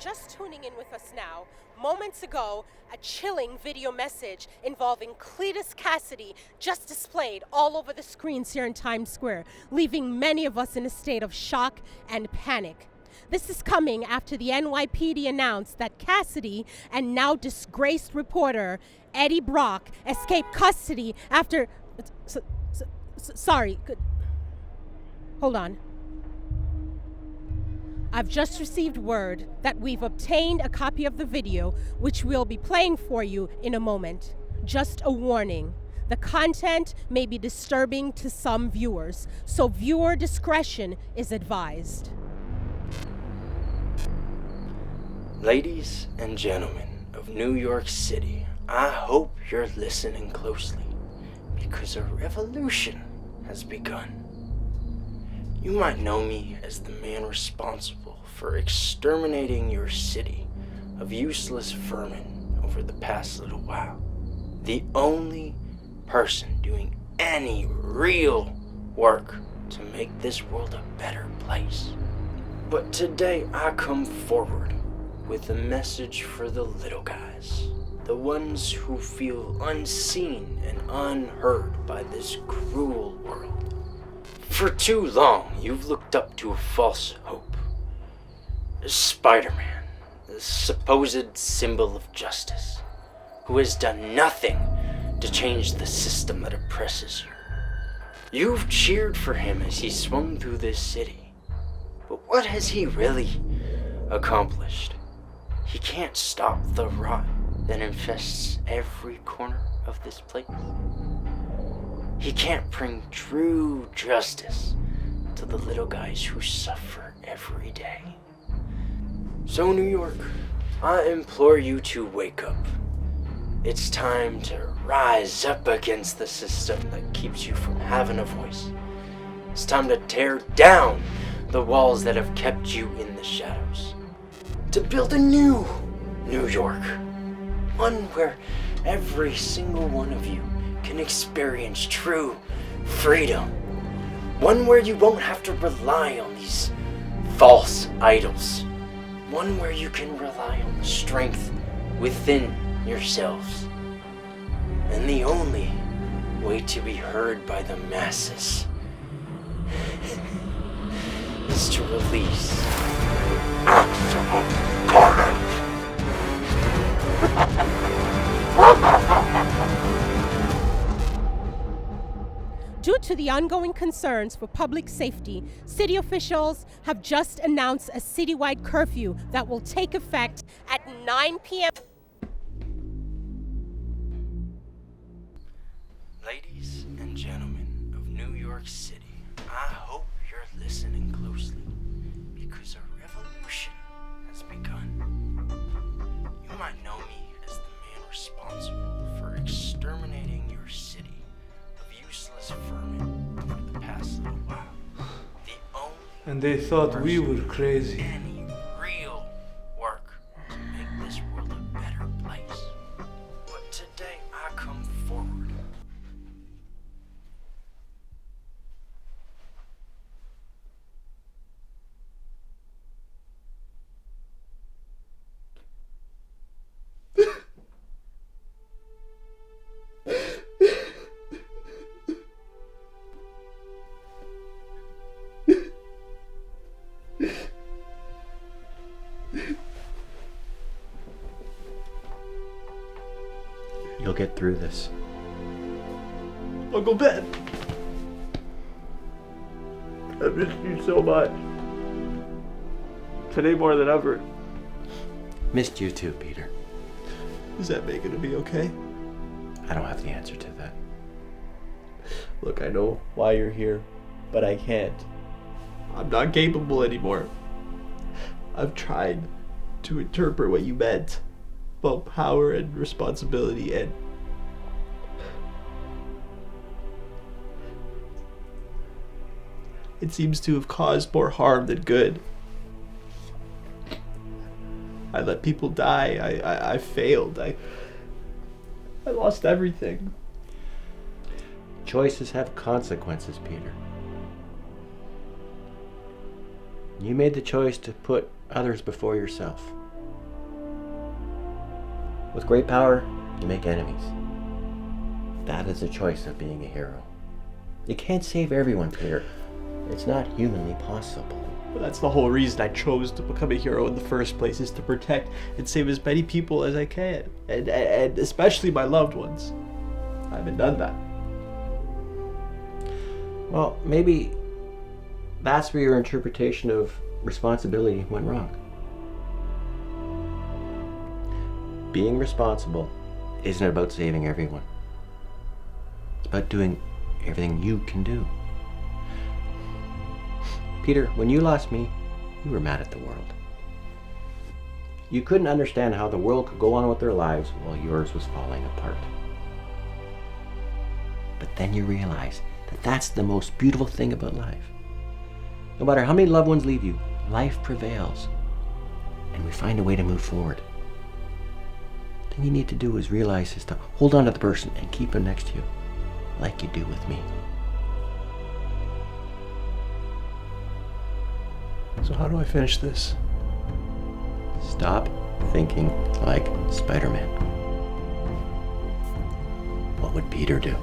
just tuning in with us now, moments ago, a chilling video message involving Cletus Kasady just displayed all over the screens here in Times Square, leaving many of us in a state of shock and panic. This is coming after the NYPD announced that Kasady and now disgraced reporter Eddie Brock escaped custody after... Sorry. Hold on. I've just received word that we've obtained a copy of the video, which we'll be playing for you in a moment. Just a warning. The content may be disturbing to some viewers, so viewer discretion is advised. Ladies and gentlemen of New York City, I hope you're listening closely, because a revolution has begun. You might know me as the man responsible for exterminating your city of useless vermin over the past little while. The only person doing any real work to make this world a better place. But today I come forward with a message for the little guys, the ones who feel unseen and unheard by this cruel world. For too long, you've looked up to a false hope. Spider-Man, the supposed symbol of justice, who has done nothing to change the system that oppresses you. You've cheered for him as he swung through this city. But what has he really accomplished? He can't stop the rot that infests every corner of this place. He can't bring true justice to the little guys who suffer every day. So New York, I implore you to wake up. It's time to rise up against the system that keeps you from having a voice. It's time to tear down the walls that have kept you in the shadows. To build a new New York. One where every single one of you can experience true freedom. One where you won't have to rely on these false idols. One where you can rely on the strength within yourselves. And the only way to be heard by the masses is to release absolute carnage. Due to the ongoing concerns for public safety, city officials have just announced a citywide curfew that will take effect at 9 p.m. Ladies and gentlemen of New York City, I hope you're listening closely, because a revolution has begun. You might know me as the man responsible for exterminating your city of useless vermin over the past little while. And they thought we were crazy. Any real work to make this world a better place. But today I come forward. You'll get through this. Uncle Ben, I missed you so much. Today more than ever. Missed you too, Peter. Is that making it be okay? I don't have the answer to that. Look, I know why you're here, but I can't. I'm not capable anymore. I've tried to interpret what you meant about power and responsibility, and it seems to have caused more harm than good. I let people die. I failed. I lost everything. Choices have consequences, Peter. You made the choice to put others before yourself. With great power, you make enemies. That is the choice of being a hero. You can't save everyone, Peter. It's not humanly possible. But that's the whole reason I chose to become a hero in the first place, is to protect and save as many people as I can. And especially my loved ones. I haven't done that. Well, maybe that's where your interpretation of responsibility went wrong. Being responsible isn't about saving everyone. It's about doing everything you can do. Peter, when you lost me, you were mad at the world. You couldn't understand how the world could go on with their lives while yours was falling apart. But then you realize that that's the most beautiful thing about life. No matter how many loved ones leave you, life prevails, and we find a way to move forward. The thing you need to do is realize is to hold on to the person and keep him next to you, like you do with me. So how do I finish this? Stop thinking like Spider-Man. What would Peter do?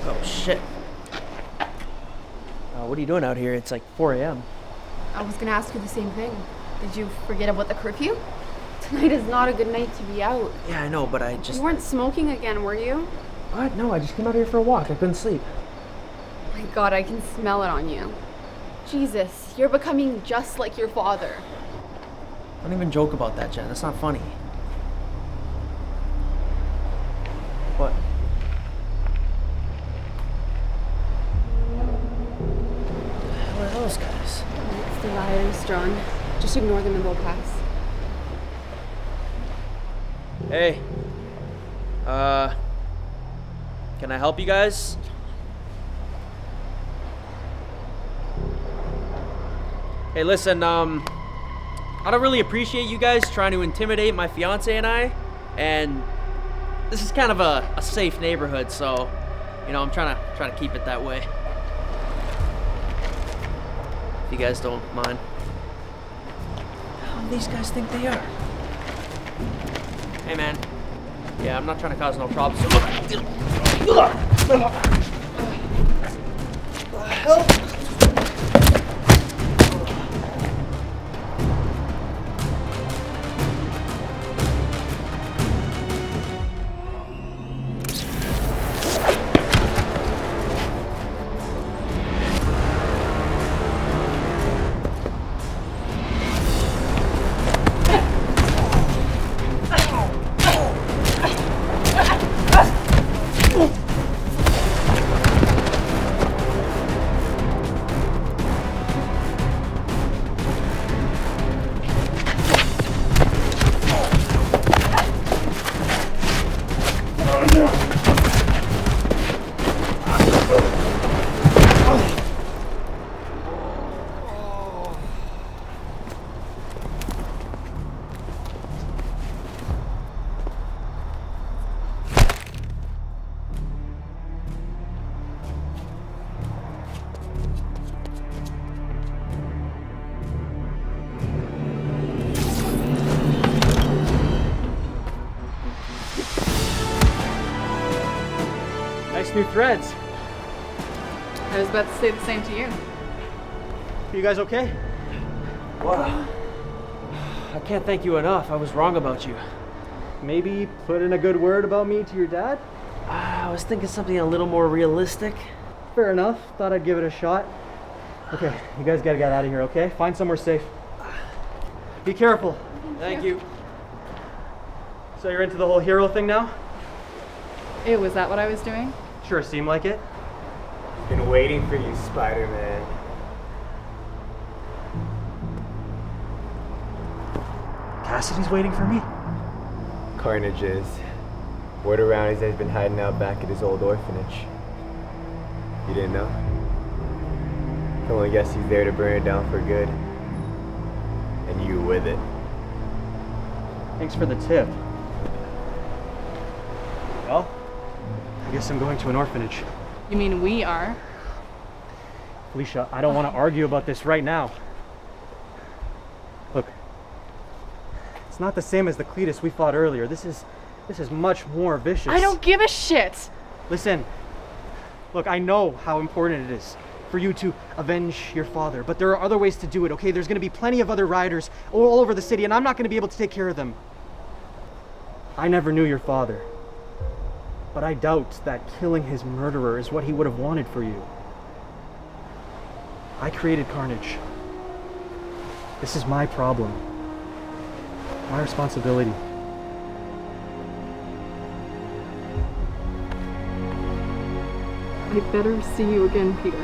Oh, shit. What are you doing out here? It's like 4 a.m. I was gonna ask you the same thing. Did you forget about the curfew? Tonight is not a good night to be out. Yeah, I know, but I just... You weren't smoking again, were you? What? No, I just came out here for a walk. I couldn't sleep. My God, I can smell it on you. Jesus, you're becoming just like your father. Don't even joke about that, Jen. That's not funny. What? What are those guys? It's the liars, John. Just ignore them and they'll pass. Hey. Can I help you guys? Hey, listen, I don't really appreciate you guys trying to intimidate my fiance and I, and this is kind of a safe neighborhood, so, you know, I'm trying to keep it that way. If you guys don't mind. How do these guys think they are? Hey, man. Yeah, I'm not trying to cause no problems. So help! Nice new threads. I was about to say the same to you. You guys okay? Wow. I can't thank you enough. I was wrong about you. Maybe put in a good word about me to your dad? I was thinking something a little more realistic. Fair enough. Thought I'd give it a shot. Okay, you guys gotta get out of here, okay? Find somewhere safe. Be careful. Thank you. So you're into the whole hero thing now? Ew, was that what I was doing? Sure seemed like it. Been waiting for you, Spider-Man. Cassidy's waiting for me? Carnage is. Word around is that he's been hiding out back at his old orphanage. You didn't know? I can only guess he's there to burn it down for good. And you with it. Thanks for the tip. Well, I guess I'm going to an orphanage. You mean we are? Felicia, I don't want to argue about this right now. Look, it's not the same as the Cletus we fought earlier. This is much more vicious. I don't give a shit! Listen, look, I know how important it is for you to avenge your father, but there are other ways to do it, okay? There's gonna be plenty of other riders all over the city, and I'm not gonna be able to take care of them. I never knew your father, but I doubt that killing his murderer is what he would have wanted for you. I created Carnage. This is my problem. My responsibility. I better see you again, Peter.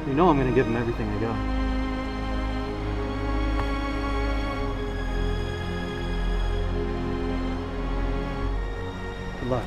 You know I'm gonna give him everything I got. Good luck.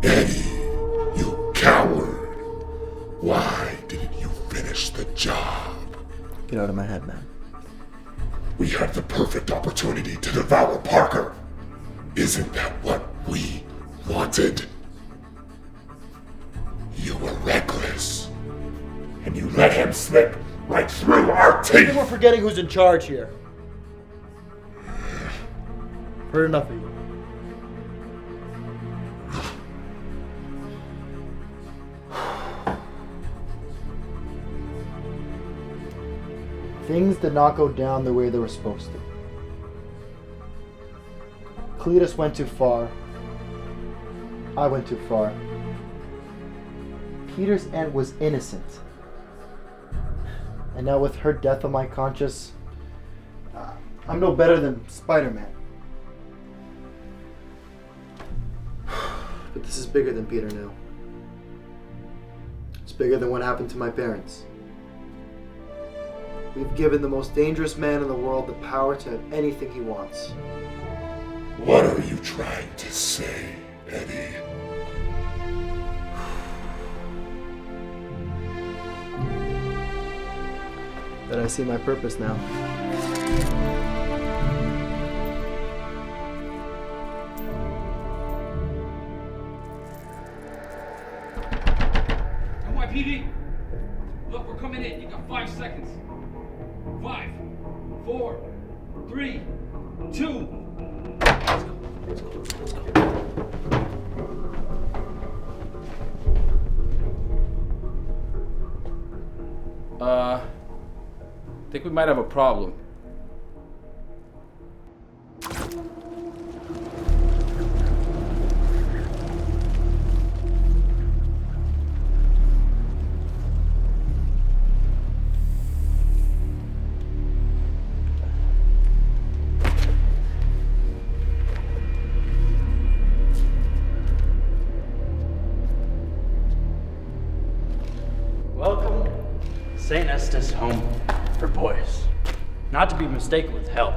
Eddie, you coward. Why didn't you finish the job? Get out of my head, man. We had the perfect opportunity to devour Parker. Isn't that what we wanted? You were reckless. And you let him slip right through our teeth. We're forgetting who's in charge here. Heard enough of you. Things did not go down the way they were supposed to. Cletus went too far. I went too far. Peter's aunt was innocent. And now with her death on my conscience, I'm no better than Spider-Man. But this is bigger than Peter knew. It's bigger than what happened to my parents. We've given the most dangerous man in the world the power to have anything he wants. What are you trying to say, Eddie? That I see my purpose now. NYPD! Look, we're coming in. You got 5 seconds. 5, 4, 3, 2. Let's go. I think we might have a problem. Welcome, St. Estes Home for Boys. Not to be mistaken with hell,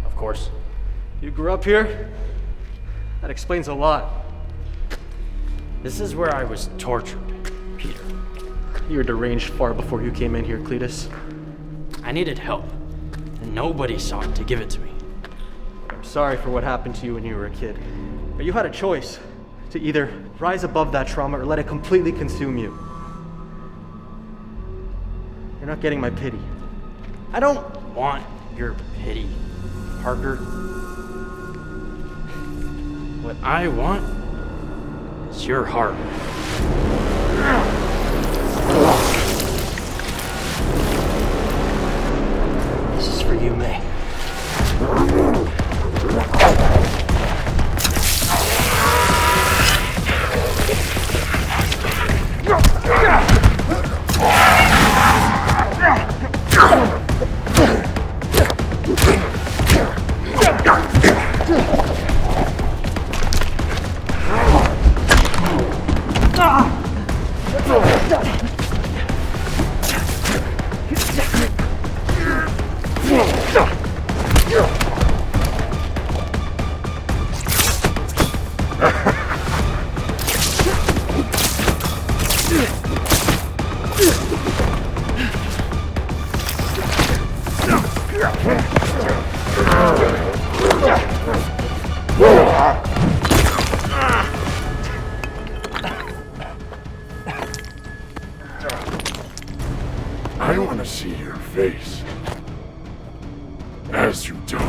of course. You grew up here? That explains a lot. This is where I was tortured, Peter. You were deranged far before you came in here, Cletus. I needed help, and nobody sought to give it to me. I'm sorry for what happened to you when you were a kid, but you had a choice to either rise above that trauma or let it completely consume you. You're not getting my pity. I don't want your pity, Parker. What I want is your heart. This is for you, May. I want to see your face as you die.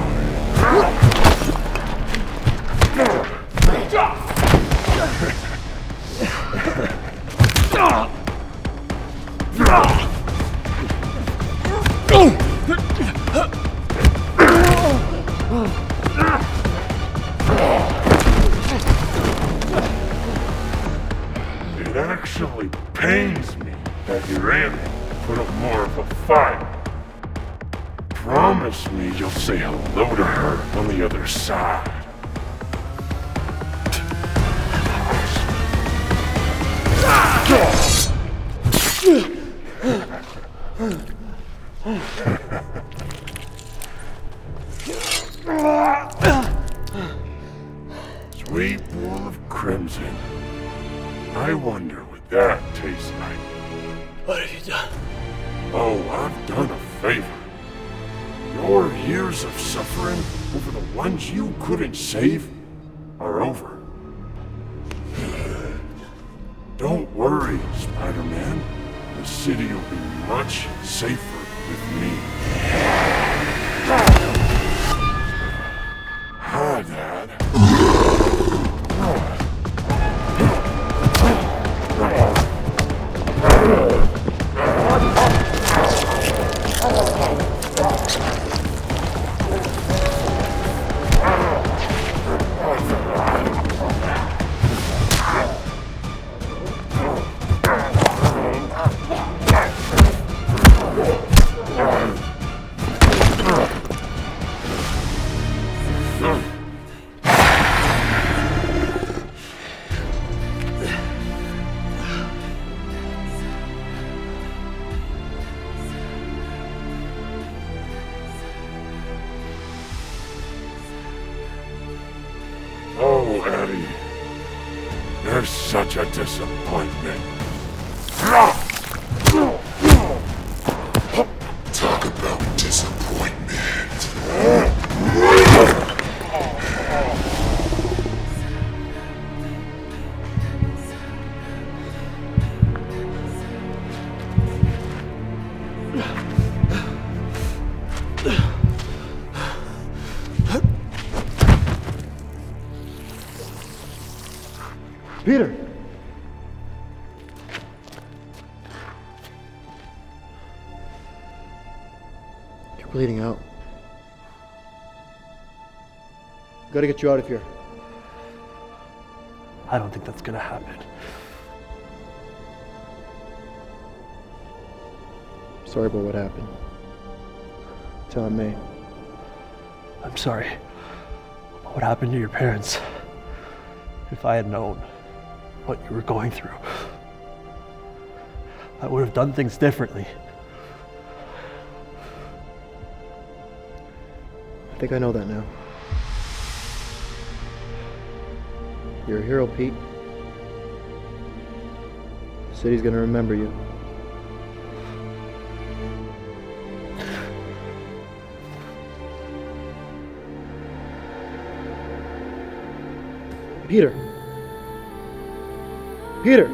It actually pains me that you're able to put up more of a fight. Promise me you'll say hello to her on the other side. Sweet bowl of crimson. I wonder what that tastes like. What have you done? Oh, I've done a favor. Your years of suffering over the ones you couldn't save are over. Don't worry, Spider-Man. The city will be much safer with me. Hi, Dad. Oh, Eddie. You're such a disappointment. Talk about disappointment. Peter! You're bleeding out. Gotta get you out of here. I don't think that's gonna happen. Sorry about what happened. It's on me. I'm sorry. What happened to your parents? If I had known what you were going through, I would have done things differently. I think I know that now. You're a hero, Pete. The city's gonna remember you. Peter! Peter!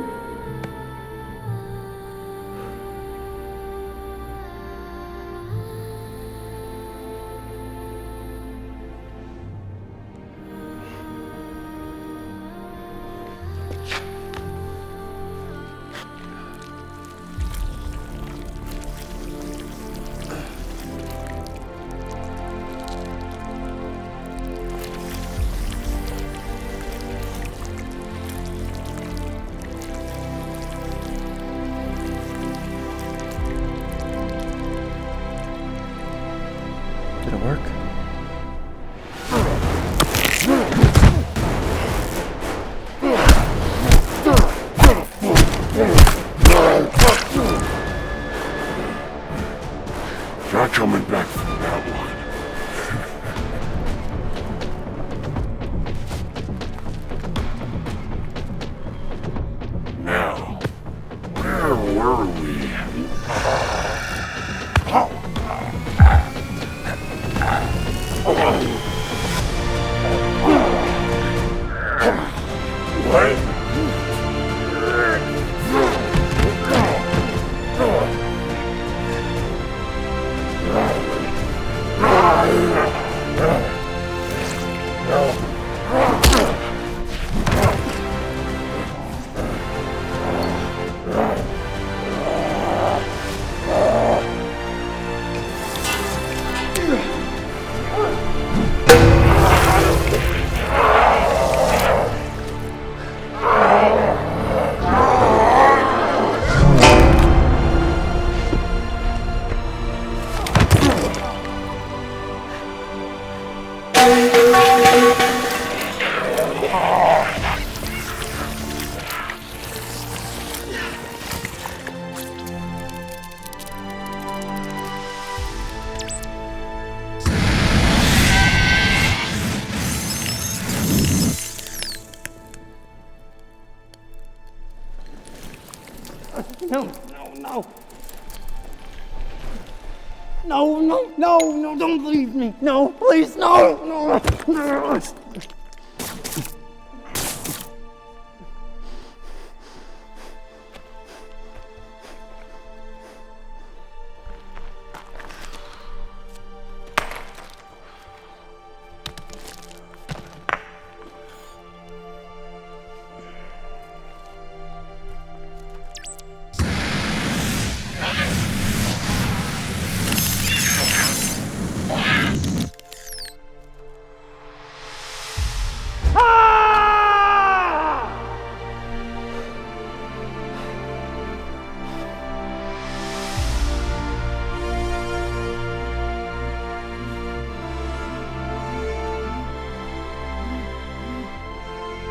Did it work? Not coming back from that one. Now, where were we? No, don't leave me. No, please, no.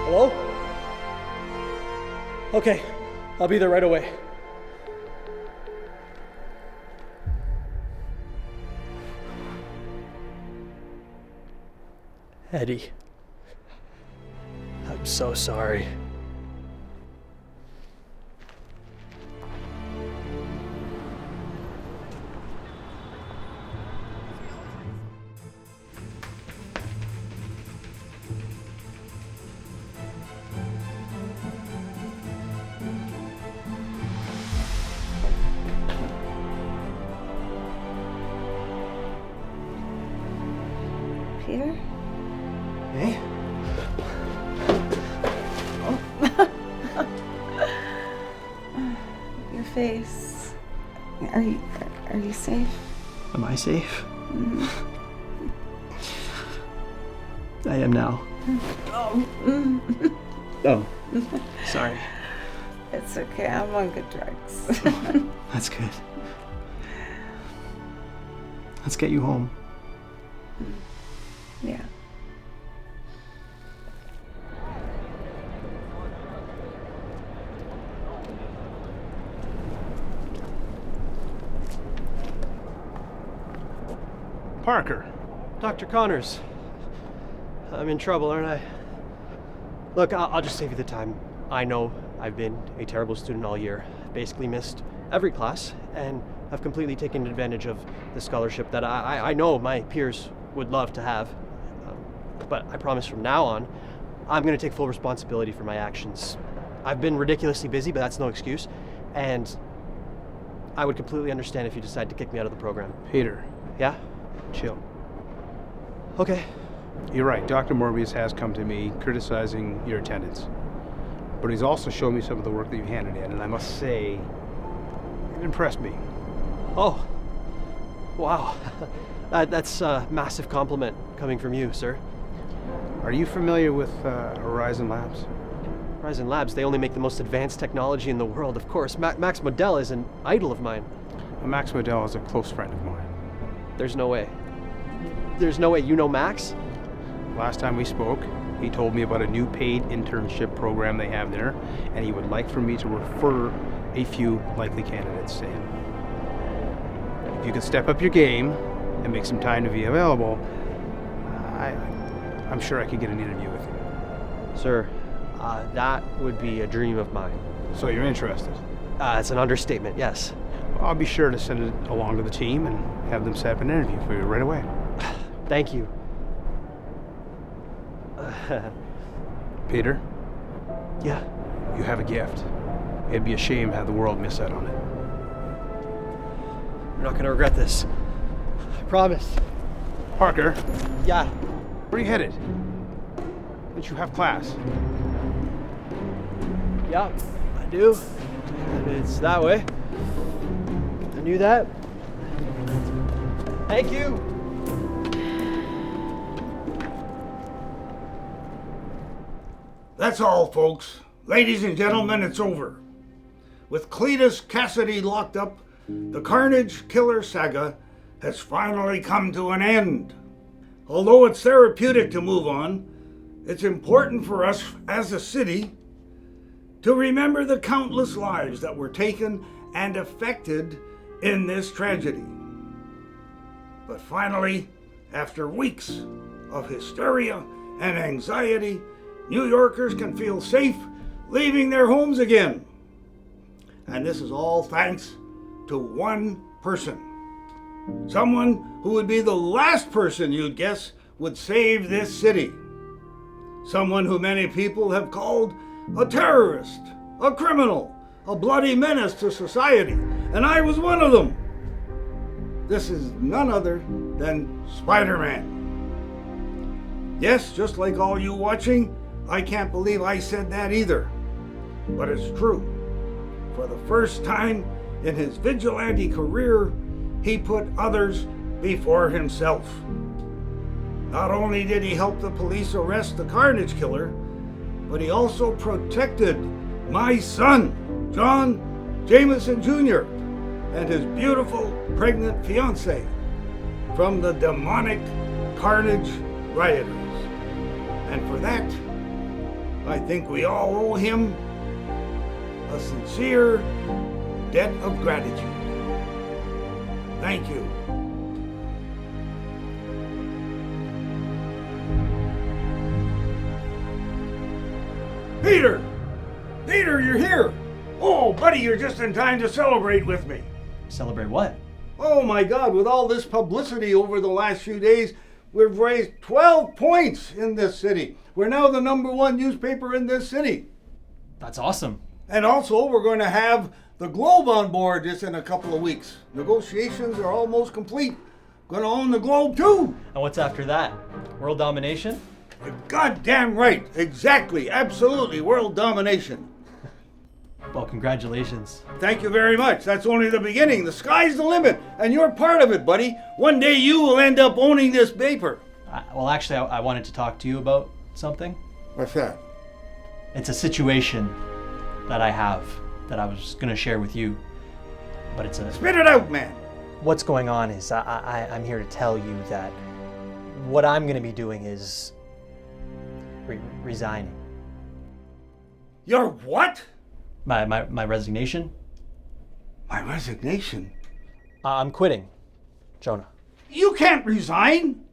Hello? Okay, I'll be there right away. Eddie, I'm so sorry. Peter? Hey? Your face. Are you safe? Am I safe? Mhm. I am now. Oh, sorry. It's okay. I'm on good drugs. That's good. Let's get you home. Yeah. Parker. Dr. Connors. I'm in trouble, aren't I? Look, I'll just save you the time. I know I've been a terrible student all year. Basically missed every class, and I've completely taken advantage of the scholarship that I know my peers would love to have. But I promise from now on, I'm going to take full responsibility for my actions. I've been ridiculously busy, but that's no excuse. And I would completely understand if you decide to kick me out of the program. Peter. Yeah? Chill. Okay. You're right. Dr. Morbius has come to me criticizing your attendance. But he's also shown me some of the work that you handed in, and I must say, it impressed me. Oh. Wow. That's a massive compliment coming from you, sir. Are you familiar with Horizon Labs? Horizon Labs, they only make the most advanced technology in the world, of course. Max Modell is an idol of mine. Max Modell is a close friend of mine. There's no way. There's no way you know Max? Last time we spoke, he told me about a new paid internship program they have there, and he would like for me to refer a few likely candidates to him. If you could step up your game and make some time to be available, I'm sure I could get an interview with you. Sir, that would be a dream of mine. So you're interested? It's an understatement, yes. Well, I'll be sure to send it along to the team and have them set up an interview for you right away. Thank you. Peter? Yeah? You have a gift. It'd be a shame to have the world miss out on it. You're not gonna regret this. I promise. Parker? Yeah? Where are you headed? Don't you have class? Yeah, I do. It's that way. I knew that. Thank you. That's all, folks. Ladies and gentlemen, it's over. With Cletus Kasady locked up, the Carnage Killer Saga has finally come to an end. Although it's therapeutic to move on, it's important for us as a city to remember the countless lives that were taken and affected in this tragedy. But finally, after weeks of hysteria and anxiety, New Yorkers can feel safe leaving their homes again. And this is all thanks to one person. Someone who would be the last person you'd guess would save this city. Someone who many people have called a terrorist, a criminal, a bloody menace to society, and I was one of them. This is none other than Spider-Man. Yes, just like all you watching, I can't believe I said that either. But it's true. For the first time in his vigilante career, he put others before himself. Not only did he help the police arrest the Carnage Killer, but he also protected my son, John Jameson Jr., and his beautiful pregnant fiancée from the demonic Carnage rioters. And for that, I think we all owe him a sincere debt of gratitude. Thank you. Peter! Peter, you're here! Oh, buddy, you're just in time to celebrate with me. Celebrate what? Oh my God, with all this publicity over the last few days, we've raised 12 points in this city. We're now the #1 newspaper in this city. That's awesome. And also, we're going to have the Globe on board just in a couple of weeks. Negotiations are almost complete. Gonna own the globe too. And what's after that? World domination? You're goddamn right. Exactly. Absolutely. World domination. Well, congratulations. Thank you very much. That's only the beginning. The sky's the limit, and you're part of it, buddy. One day you will end up owning this paper. Well, actually, I wanted to talk to you about something. What's that? It's a situation that I have that I was going to share with you, but it's a... Spit it out, man. What's going on is I'm here to tell you that what I'm going to be doing is resigning. Your what? My resignation. My resignation? I'm quitting, Jonah. You can't resign.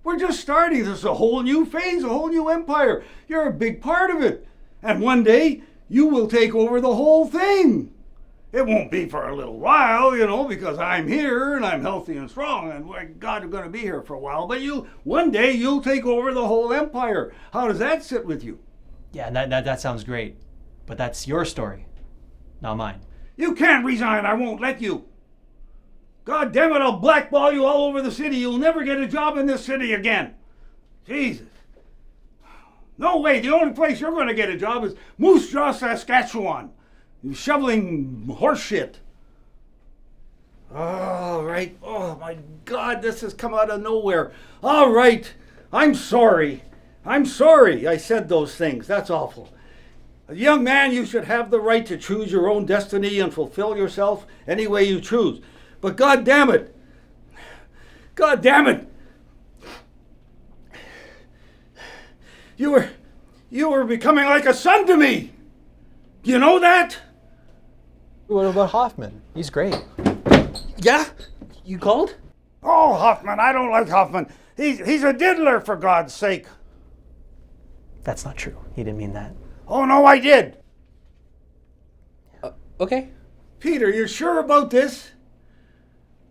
We're just starting. This is a whole new phase, a whole new empire. You're a big part of it. And one day, you will take over the whole thing. It won't be for a little while, you know, because I'm here and I'm healthy and strong and we're going to be here for a while. But one day you'll take over the whole empire. How does that sit with you? Yeah, that sounds great. But that's your story, not mine. You can't resign. I won't let you. God damn it, I'll blackball you all over the city. You'll never get a job in this city again. Jesus. No way. The only place you're going to get a job is Moose Jaw, Saskatchewan. You're shoveling horse shit. All right. Oh, my God. This has come out of nowhere. All right. I'm sorry. I'm sorry I said those things. That's awful. A young man, you should have the right to choose your own destiny and fulfill yourself any way you choose. But God damn it. God damn it. You were becoming like a son to me. Do you know that? What about Hoffman? He's great. Yeah? You called? Oh, Hoffman. I don't like Hoffman. He's a diddler, for God's sake. That's not true. He didn't mean that. Oh, no, I did. Okay. Peter, you're sure about this?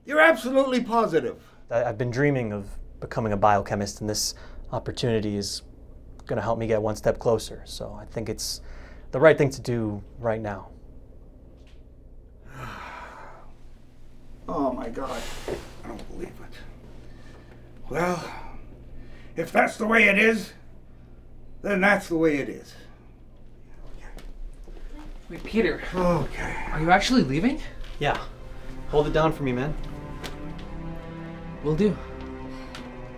You're absolutely positive. I've been dreaming of becoming a biochemist, and this opportunity is going to help me get one step closer. So I think it's the right thing to do right now. Oh, my God. I don't believe it. Well, if that's the way it is, then that's the way it is. Wait, Peter. Okay. Are you actually leaving? Yeah. Hold it down for me, man. Will do.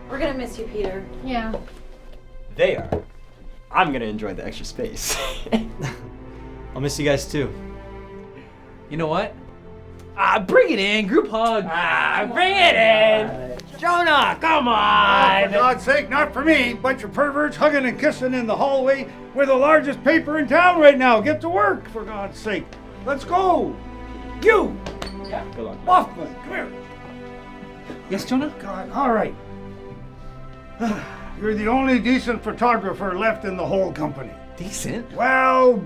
We're gonna miss you, Peter. Yeah. They are. I'm gonna enjoy the extra space. I'll miss you guys too. You know what? Bring it in, group hug. Bring it in. Jonah, come on. Oh, for God's sake, not for me. Bunch of perverts hugging and kissing in the hallway. We're the largest paper in town right now. Get to work, for God's sake. Let's go. You. Yeah, good luck. Hoffman, come here. Yes, Jonah? God, all right. You're the only decent photographer left in the whole company. Decent? Well,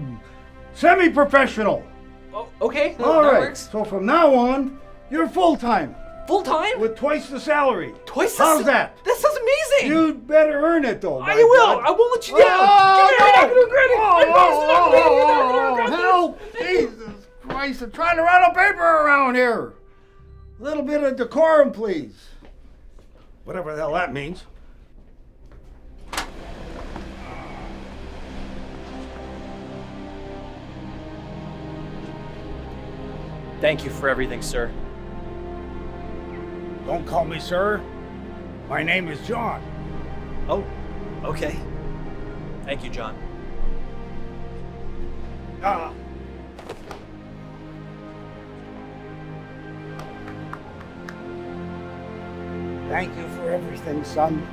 semi-professional. Oh, okay. All that right. works. So from now on, you're full-time. Full-time? With twice the salary. Twice the How's that? That sounds amazing. You'd better earn it, though. I will. I won't let you down. Oh, Come here, you're not gonna regret it. Help! Jesus Christ, I'm trying to run a paper around here. A little bit of decorum, please. Whatever the hell that means. Thank you for everything, sir. Don't call me sir. My name is John. Oh, okay. Thank you, John. Thank you for everything, son.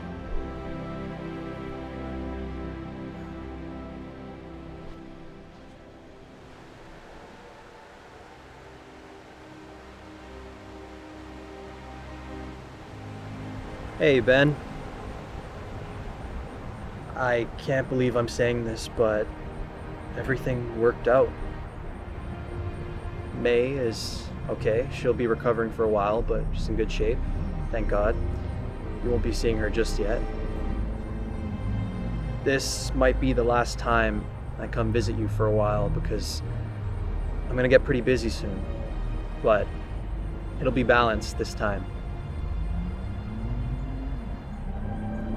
Hey, Ben. I can't believe I'm saying this, but everything worked out. May is okay. She'll be recovering for a while, but she's in good shape. Thank God. You won't be seeing her just yet. This might be the last time I come visit you for a while because I'm gonna get pretty busy soon. But it'll be balanced this time.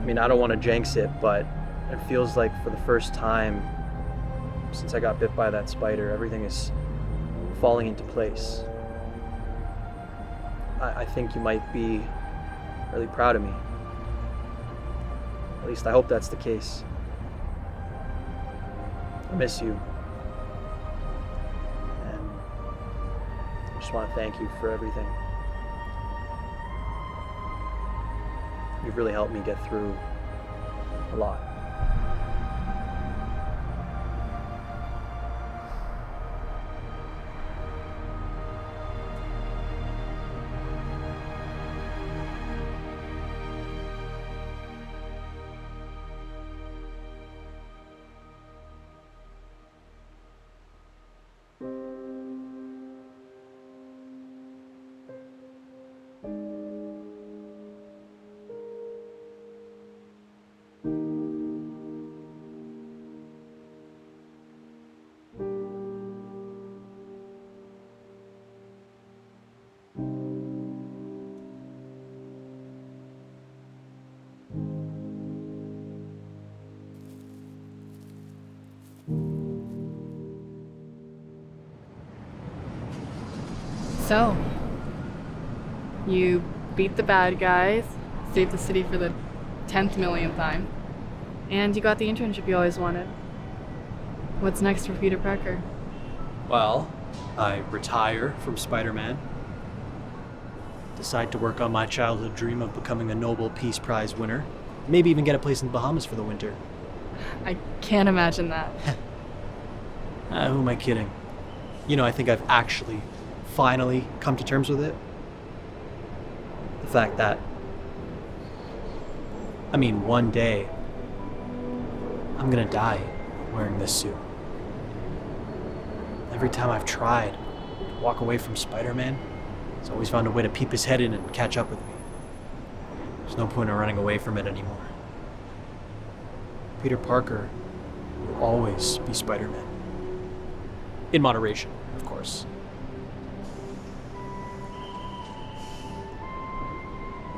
I mean, I don't want to jinx it, but it feels like for the first time since I got bit by that spider, everything is falling into place. I think you might be really proud of me. At least I hope that's the case. I miss you. And I just want to thank you for everything. You've really helped me get through a lot. So, you beat the bad guys, saved the city for the 10th millionth time, and you got the internship you always wanted. What's next for Peter Parker? Well, I retire from Spider-Man, decide to work on my childhood dream of becoming a Nobel Peace Prize winner, maybe even get a place in the Bahamas for the winter. I can't imagine that. Who am I kidding? You know, I think I've actually finally come to terms with it. The fact that, I mean, one day, I'm gonna die wearing this suit. Every time I've tried to walk away from Spider-Man, he's always found a way to peep his head in and catch up with me. There's no point in running away from it anymore. Peter Parker will always be Spider-Man. In moderation, of course.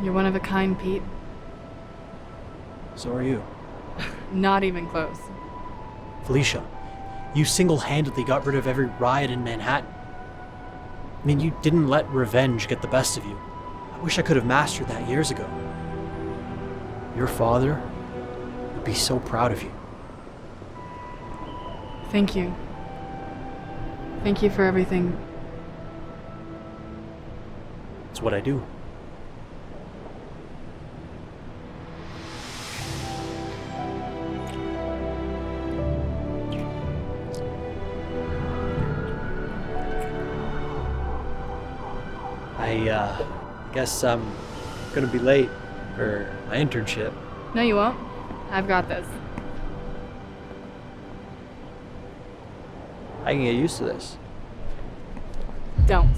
You're one of a kind, Pete. So are you. Not even close. Felicia, you single-handedly got rid of every riot in Manhattan. I mean, you didn't let revenge get the best of you. I wish I could have mastered that years ago. Your father would be so proud of you. Thank you. Thank you for everything. It's what I do. I guess I'm gonna be late for my internship. No, you won't. I've got this. I can get used to this. Don't.